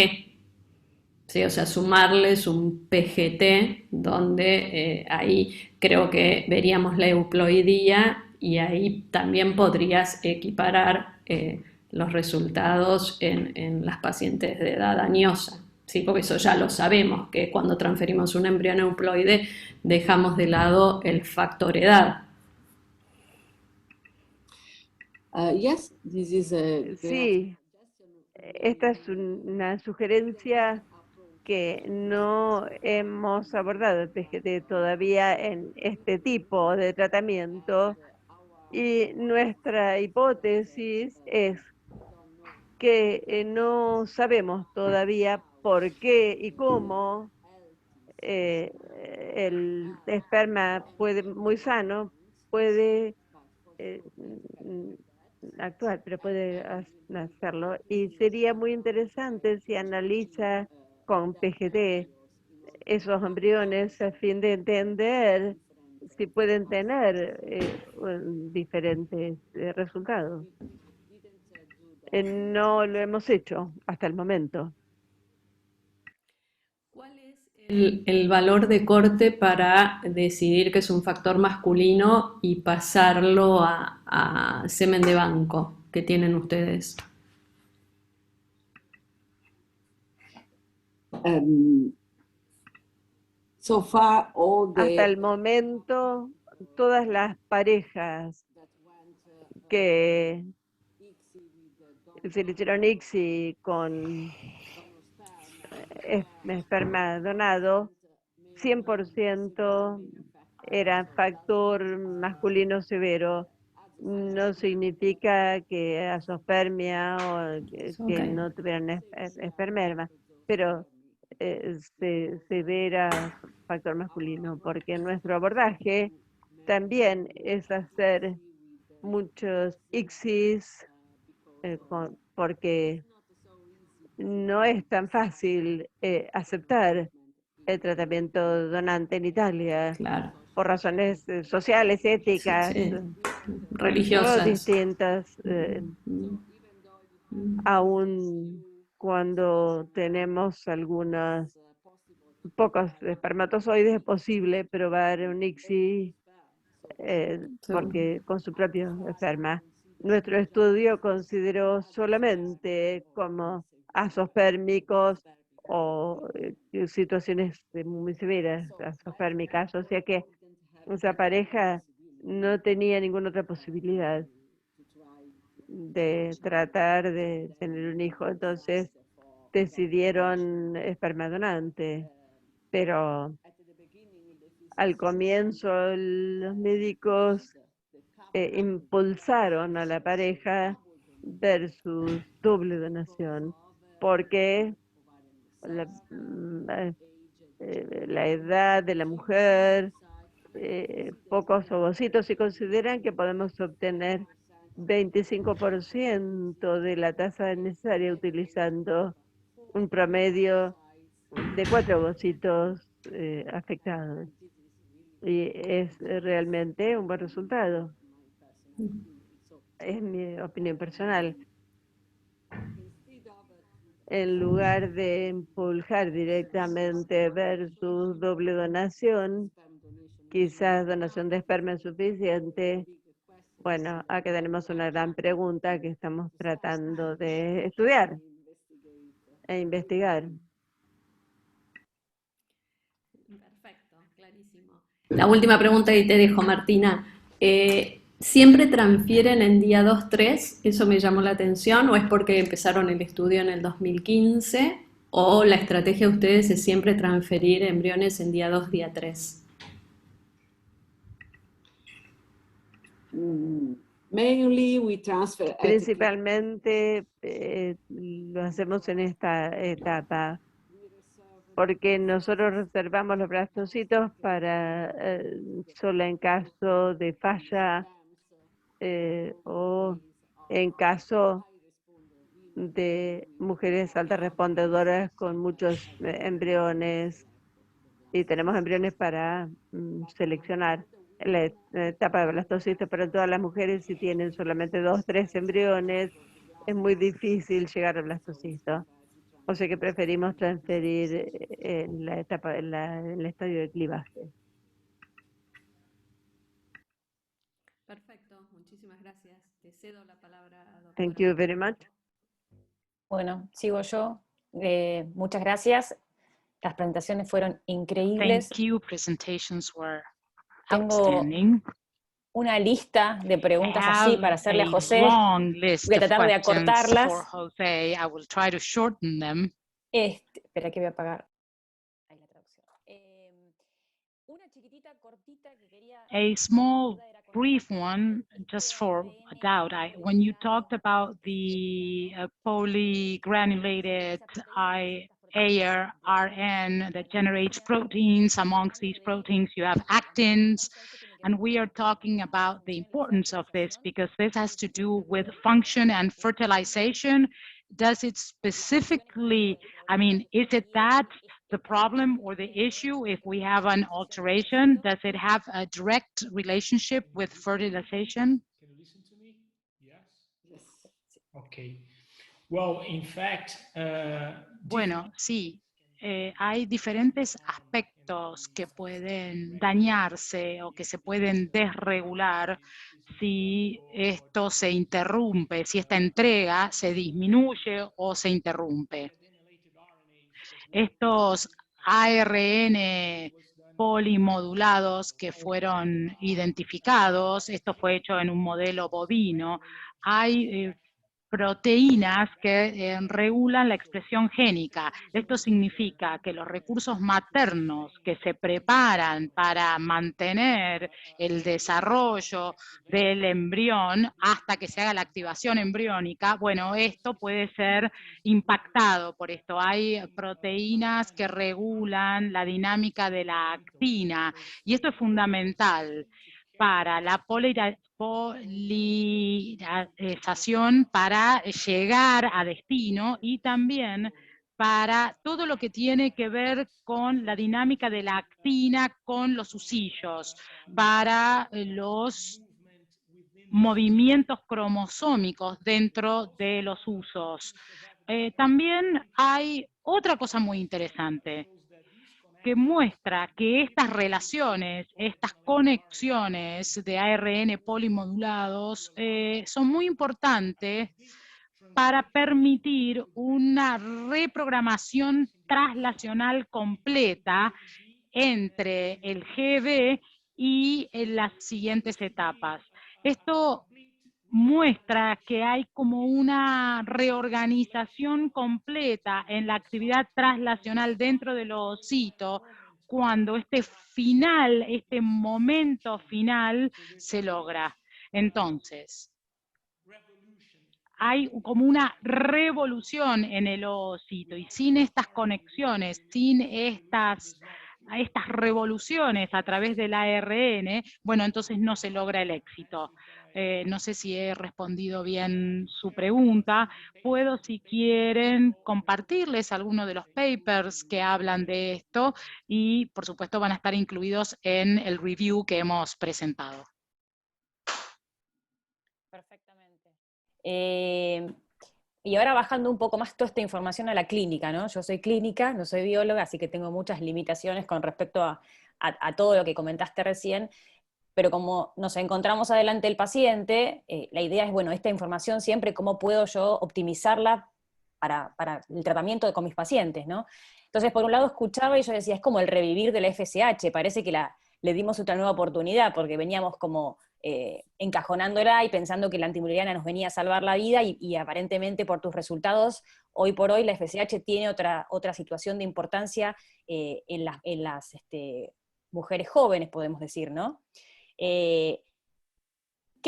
¿sí? O sea, sumarles un PGT donde ahí creo que veríamos la euploidía y ahí también podrías equiparar los resultados en las pacientes de edad añosa, ¿sí? Porque eso ya lo sabemos, que cuando transferimos un embrión euploide dejamos de lado el factor edad. Yes, this is a Sí, esta es una sugerencia que no hemos abordado el PGT todavía en este tipo de tratamiento y nuestra hipótesis es que no sabemos todavía por qué y cómo el esperma muy sano puede actuar, pero puede hacerlo. Y sería muy interesante si analiza con PGT esos embriones a fin de entender si pueden tener diferentes resultados. No lo hemos hecho hasta el momento. ¿Cuál es el valor de corte para decidir que es un factor masculino y pasarlo a semen de banco que tienen ustedes? so far all Hasta el the momento, todas las parejas que se le hicieron ICSI con esperma donado, 100% era factor masculino severo. No significa que azoospermia o que Ok. no tuvieran esperma, pero severa factor masculino, porque nuestro abordaje también es hacer muchos ICSIs, porque no es tan fácil aceptar el tratamiento donante en Italia Claro. por razones sociales, Sí, éticas, sí. ¿no? Religiosas. Distintas, aun cuando tenemos algunos pocos espermatozoides, es posible probar un ICSI porque con su propio esperma. Nuestro estudio consideró solamente como azospérmicos o situaciones muy severas azospérmicas, o sea que esa pareja no tenía ninguna otra posibilidad de tratar de tener un hijo, entonces decidieron esperma donante, pero al comienzo los médicos impulsaron a la pareja versus doble donación, porque la edad de la mujer, pocos ovocitos, y consideran que podemos obtener 25% de la tasa necesaria utilizando un promedio de 4 ovocitos afectados. Y es realmente un buen resultado. Es mi opinión personal. En lugar de impulsar directamente versus doble donación, quizás donación de esperma es suficiente. Bueno, acá tenemos una gran pregunta que estamos tratando de estudiar e investigar. Perfecto, clarísimo. La última pregunta que te dejo, Martina. ¿Siempre transfieren en día 2-3? Eso me llamó la atención. ¿O es porque empezaron el estudio en el 2015? ¿O la estrategia de ustedes es siempre transferir embriones en día 2, día 3? Mainly we transfer at Principalmente lo hacemos en esta etapa, porque nosotros reservamos los blastocitos para solo en caso de falla o en caso de mujeres altas respondedoras con muchos embriones, y tenemos embriones para seleccionar. La etapa de blastocitos para todas las mujeres, si tienen solamente 2-3 embriones, es muy difícil llegar al blastocito. O sea que preferimos transferir en la etapa, en el estadio de clivaje. Perfecto, muchísimas gracias. Te cedo la palabra, doctora. Thank you very much. Bueno, sigo yo. Muchas gracias. Las presentaciones fueron increíbles. Thank you. Presentations were Tengo outstanding. una lista de preguntas I así have para hacerle a a José. long list Voy a of tratar de questions acortarlas. for Jose. I will try to shorten them. Espera que voy a apagar. Ahí la traducción. Una chiquitita, cortita que quería... A small, brief one, just for a doubt. When you talked about the polygranulated ARN that generates proteins, amongst these proteins you have actins, and we are talking about the importance of this because this has to do with function and fertilization. Does it specifically, I mean, is it that the problem or the issue if we have an alteration? Does it have a direct relationship with fertilization? Can you listen to me? Yes? Okay. Well, in fact, bueno, sí. Hay diferentes aspectos que pueden dañarse o que se pueden desregular si esto se interrumpe, si esta entrega se disminuye o se interrumpe. Estos ARN polimodulados que fueron identificados, esto fue hecho en un modelo bovino, hay proteínas que regulan la expresión génica. Esto significa que los recursos maternos que se preparan para mantener el desarrollo del embrión hasta que se haga la activación embriónica, bueno, esto puede ser impactado por esto. Hay proteínas que regulan la dinámica de la actina y esto es fundamental para la polarización para llegar a destino y también para todo lo que tiene que ver con la dinámica de la actina con los usillos, para los movimientos cromosómicos dentro de los usos. También hay otra cosa muy interesante que muestra que estas relaciones, estas conexiones de ARN polimodulados son muy importantes para permitir una reprogramación translacional completa entre el GB y en las siguientes etapas. Esto muestra que hay como una reorganización completa en la actividad translacional dentro del ovocito cuando este final, este momento final se logra. Entonces, hay como una revolución en el ovocito, y sin estas conexiones, sin estas revoluciones a través del ARN, bueno, entonces no se logra el éxito. No sé si he respondido bien su pregunta. Puedo, si quieren, compartirles algunos de los papers que hablan de esto, y por supuesto van a estar incluidos en el review que hemos presentado. Perfectamente. Y ahora bajando un poco más toda esta información a la clínica, ¿no? Yo soy clínica, no soy bióloga, así que tengo muchas limitaciones con respecto a todo lo que comentaste recién, pero como nos encontramos adelante el paciente, la idea es, bueno, esta información siempre, ¿cómo puedo yo optimizarla para el tratamiento con mis pacientes, ¿no? Entonces, por un lado escuchaba y yo decía, es como el revivir de la FSH, parece que le dimos otra nueva oportunidad, porque veníamos como encajonándola y pensando que la antimuleriana nos venía a salvar la vida, y aparentemente por tus resultados, hoy por hoy la FSH tiene otra situación de importancia en las mujeres jóvenes, podemos decir, ¿no? ¿Qué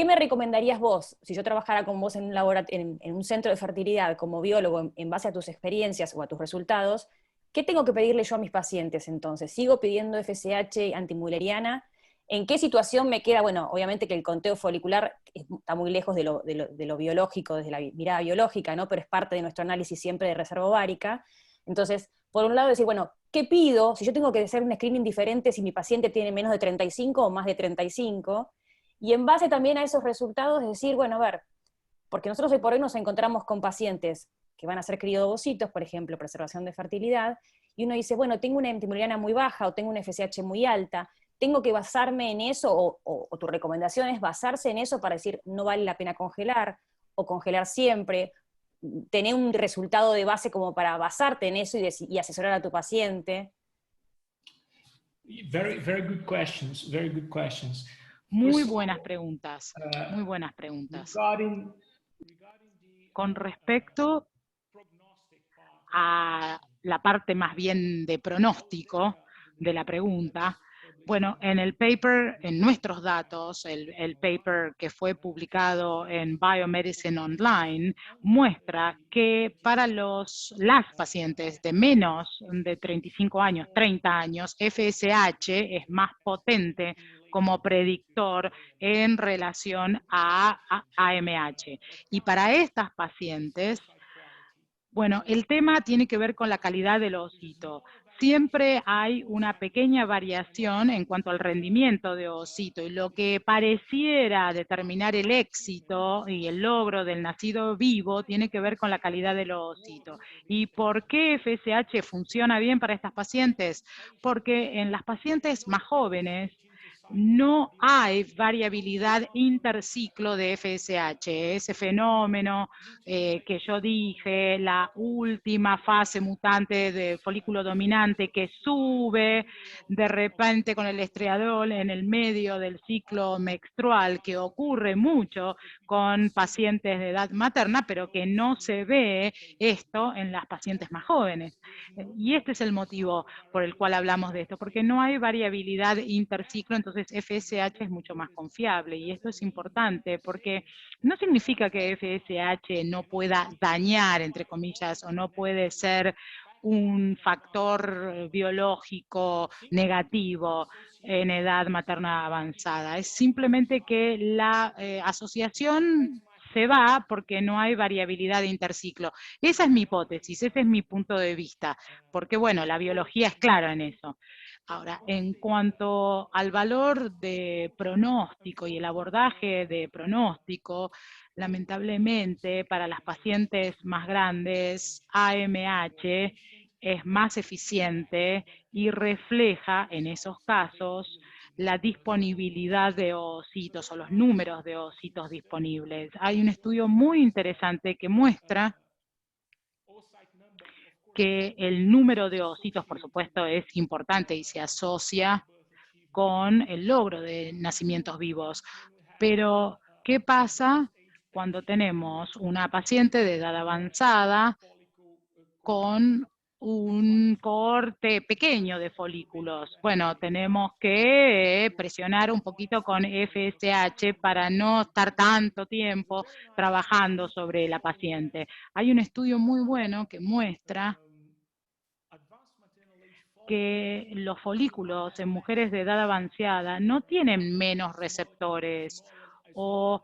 me recomendarías vos, si yo trabajara con vos en un centro de fertilidad como biólogo, en base a tus experiencias o a tus resultados? ¿Qué tengo que pedirle yo a mis pacientes entonces? ¿Sigo pidiendo FSH antimuleriana? ¿En qué situación me queda? Bueno, obviamente que el conteo folicular está muy lejos de lo biológico, desde la mirada biológica, ¿no? Pero es parte de nuestro análisis siempre de reserva ovárica. Entonces, por un lado decir, bueno, ¿qué pido? Si yo tengo que hacer un screening diferente si mi paciente tiene menos de 35 o más de 35, y en base también a esos resultados decir, bueno, a ver, porque nosotros hoy por hoy nos encontramos con pacientes que van a ser criodovocitos, por ejemplo, preservación de fertilidad, y uno dice, bueno, tengo una antimuleriana muy baja o tengo una FSH muy alta, ¿tengo que basarme en eso o tu recomendación es basarse en eso para decir no vale la pena congelar o congelar siempre? Tener un resultado de base como para basarte en eso y asesorar a tu paciente. Very, very good questions. Very good questions. Muy buenas preguntas, muy buenas preguntas. Con respecto a la parte más bien de pronóstico de la pregunta, bueno, en el paper, en nuestros datos, el paper que fue publicado en Biomedicine Online, muestra que para las pacientes de menos de 35 años, 30 años, FSH es más potente como predictor en relación a AMH. Y para estas pacientes, bueno, el tema tiene que ver con la calidad del ovocito. Siempre hay una pequeña variación en cuanto al rendimiento de ovocito, y lo que pareciera determinar el éxito y el logro del nacido vivo tiene que ver con la calidad del ovocito. ¿Y por qué FSH funciona bien para estas pacientes? Porque en las pacientes más jóvenes no hay variabilidad interciclo de FSH, ese fenómeno que yo dije, la última fase mutante de folículo dominante que sube de repente con el estriadol en el medio del ciclo menstrual, que ocurre mucho con pacientes de edad materna, pero que no se ve esto en las pacientes más jóvenes. Y este es el motivo por el cual hablamos de esto, porque no hay variabilidad interciclo, entonces FSH es mucho más confiable, y esto es importante porque no significa que FSH no pueda dañar, entre comillas, o no puede ser un factor biológico negativo en edad materna avanzada. Es simplemente que la asociación se va porque no hay variabilidad de interciclo. Esa es mi hipótesis, ese es mi punto de vista, porque bueno, la biología es clara en eso. Ahora, en cuanto al valor de pronóstico y el abordaje de pronóstico, lamentablemente para las pacientes más grandes, AMH es más eficiente y refleja en esos casos la disponibilidad de ovocitos o los números de ovocitos disponibles. Hay un estudio muy interesante que muestra que el número de ovocitos, por supuesto, es importante y se asocia con el logro de nacimientos vivos. Pero, ¿qué pasa cuando tenemos una paciente de edad avanzada con un corte pequeño de folículos. Bueno, tenemos que presionar un poquito con FSH para no estar tanto tiempo trabajando sobre la paciente. Hay un estudio muy bueno que muestra que los folículos en mujeres de edad avanzada no tienen menos receptores o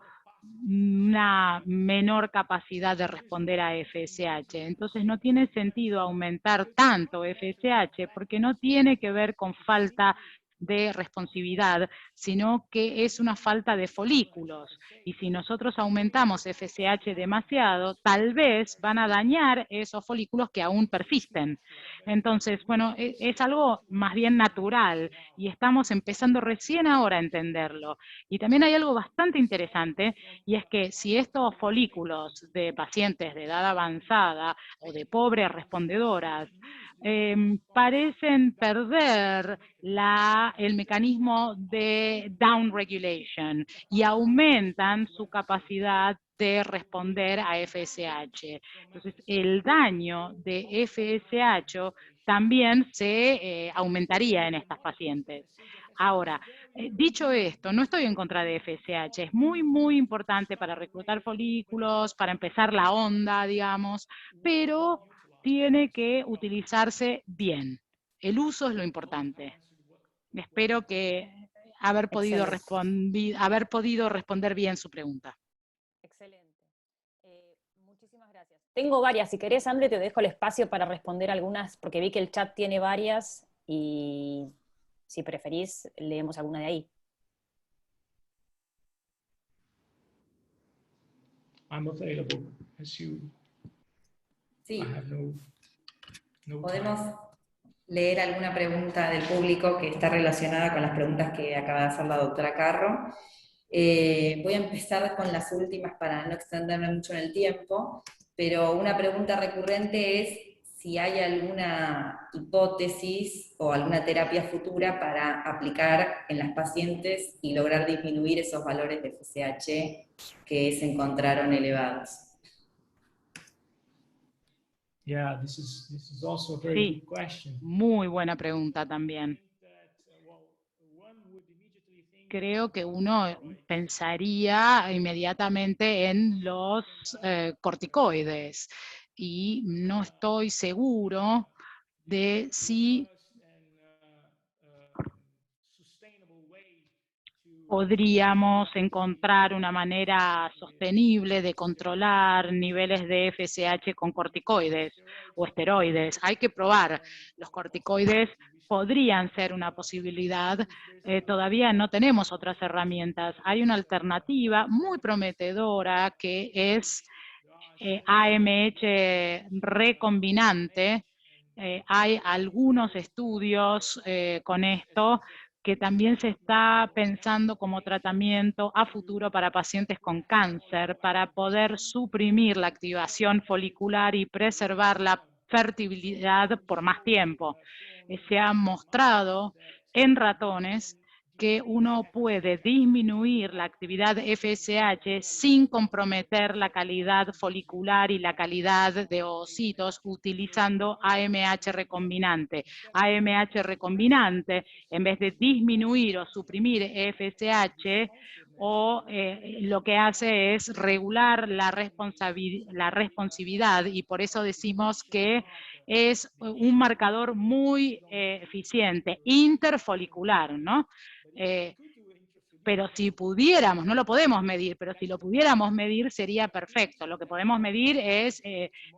una menor capacidad de responder a FSH. Entonces no tiene sentido aumentar tanto FSH porque no tiene que ver con falta de responsividad, sino que es una falta de folículos. Y si nosotros aumentamos FSH demasiado, tal vez van a dañar esos folículos que aún persisten. Entonces, bueno, es algo más bien natural y estamos empezando recién ahora a entenderlo. Y también hay algo bastante interesante, y es que si estos folículos de pacientes de edad avanzada o de pobres respondedoras parecen perder el mecanismo de down regulation y aumentan su capacidad de responder a FSH. Entonces, el daño de FSH también se aumentaría en estas pacientes. Ahora, dicho esto, no estoy en contra de FSH, es muy, muy importante para reclutar folículos, para empezar la onda, digamos, pero tiene que utilizarse bien. El uso es lo importante. Espero que haber podido responder bien su pregunta. Excelente. Muchísimas gracias. Tengo varias. Si querés, André, te dejo el espacio para responder algunas, porque vi que el chat tiene varias y si preferís, leemos alguna de ahí. I'm available as you. Sí. I have no Podemos time. leer alguna pregunta del público que está relacionada con las preguntas que acaba de hacer la doctora Carro. Voy a empezar con las últimas para no extenderme mucho en el tiempo, pero una pregunta recurrente es si hay alguna hipótesis o alguna terapia futura para aplicar en las pacientes y lograr disminuir esos valores de FSH que se encontraron elevados. Yeah, this is also a very Sí, good question. muy buena pregunta también. Creo que uno pensaría inmediatamente en los corticoides y no estoy seguro de si podríamos encontrar una manera sostenible de controlar niveles de FSH con corticoides o esteroides. Hay que probar. Los corticoides podrían ser una posibilidad. Todavía no tenemos otras herramientas. Hay una alternativa muy prometedora que es AMH recombinante. Hay algunos estudios con esto que también se está pensando como tratamiento a futuro para pacientes con cáncer, para poder suprimir la activación folicular y preservar la fertilidad por más tiempo. Se ha mostrado en ratones que uno puede disminuir la actividad FSH sin comprometer la calidad folicular y la calidad de ovocitos utilizando AMH recombinante. AMH recombinante, en vez de disminuir o suprimir FSH, lo que hace es regular la responsividad y por eso decimos que es un marcador muy eficiente, interfolicular, ¿no? Pero si pudiéramos, no lo podemos medir, pero si lo pudiéramos medir sería perfecto. Lo que podemos medir es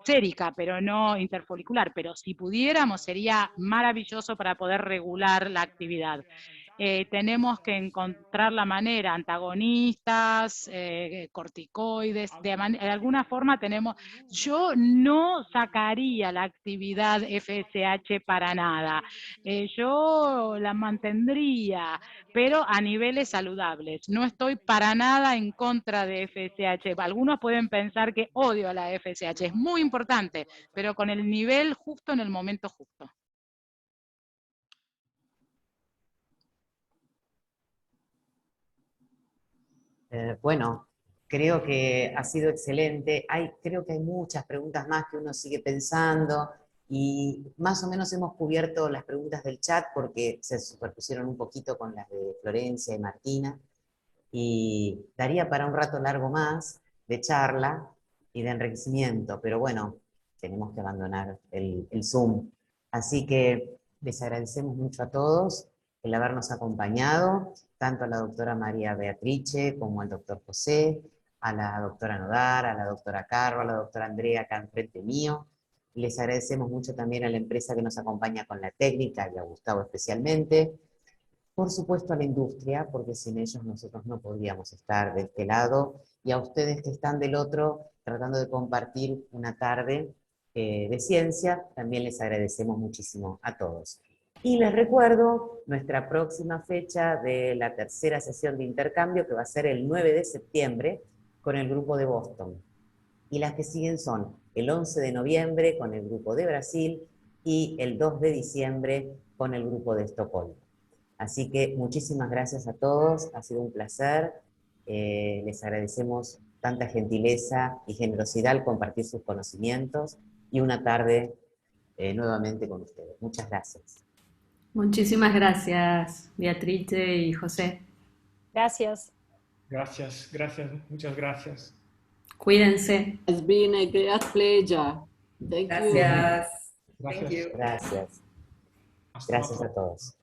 sérica, pero no interfolicular. Pero si pudiéramos sería maravilloso para poder regular la actividad. Tenemos que encontrar la manera, antagonistas, corticoides, de alguna forma tenemos, yo no sacaría la actividad FSH para nada, yo la mantendría, pero a niveles saludables. No estoy para nada en contra de FSH. Algunos pueden pensar que odio a la FSH, es muy importante, pero con el nivel justo en el momento justo. Bueno, creo que ha sido excelente. Creo que hay muchas preguntas más que uno sigue pensando. Y más o menos hemos cubierto las preguntas del chat porque se superpusieron un poquito con las de Florencia y Martina, y daría para un rato largo más de charla y de enriquecimiento, pero bueno, tenemos que abandonar el Zoom. Así que les agradecemos mucho a todos el habernos acompañado, tanto a la doctora María Beatrice como al doctor José, a la doctora Nodar, a la doctora Carro, a la doctora Andrea acá enfrente mío. Les agradecemos mucho también a la empresa que nos acompaña con la técnica y a Gustavo especialmente. Por supuesto a la industria, porque sin ellos nosotros no podríamos estar de este lado, y a ustedes que están del otro, tratando de compartir una tarde de ciencia, también les agradecemos muchísimo a todos. Y les recuerdo nuestra próxima fecha de la tercera sesión de intercambio, que va a ser el 9 de septiembre, con el grupo de Boston. Y las que siguen son el 11 de noviembre con el grupo de Brasil, y el 2 de diciembre con el grupo de Estocolmo. Así que muchísimas gracias a todos, ha sido un placer, les agradecemos tanta gentileza y generosidad al compartir sus conocimientos, y una tarde nuevamente con ustedes. Muchas gracias. Muchísimas gracias, Beatrice y José. Gracias. Gracias, gracias, muchas gracias. Cuídense. It's been a great pleasure. Thank you. Gracias. Gracias. Thank you. Gracias. Hasta la Gracias a todos.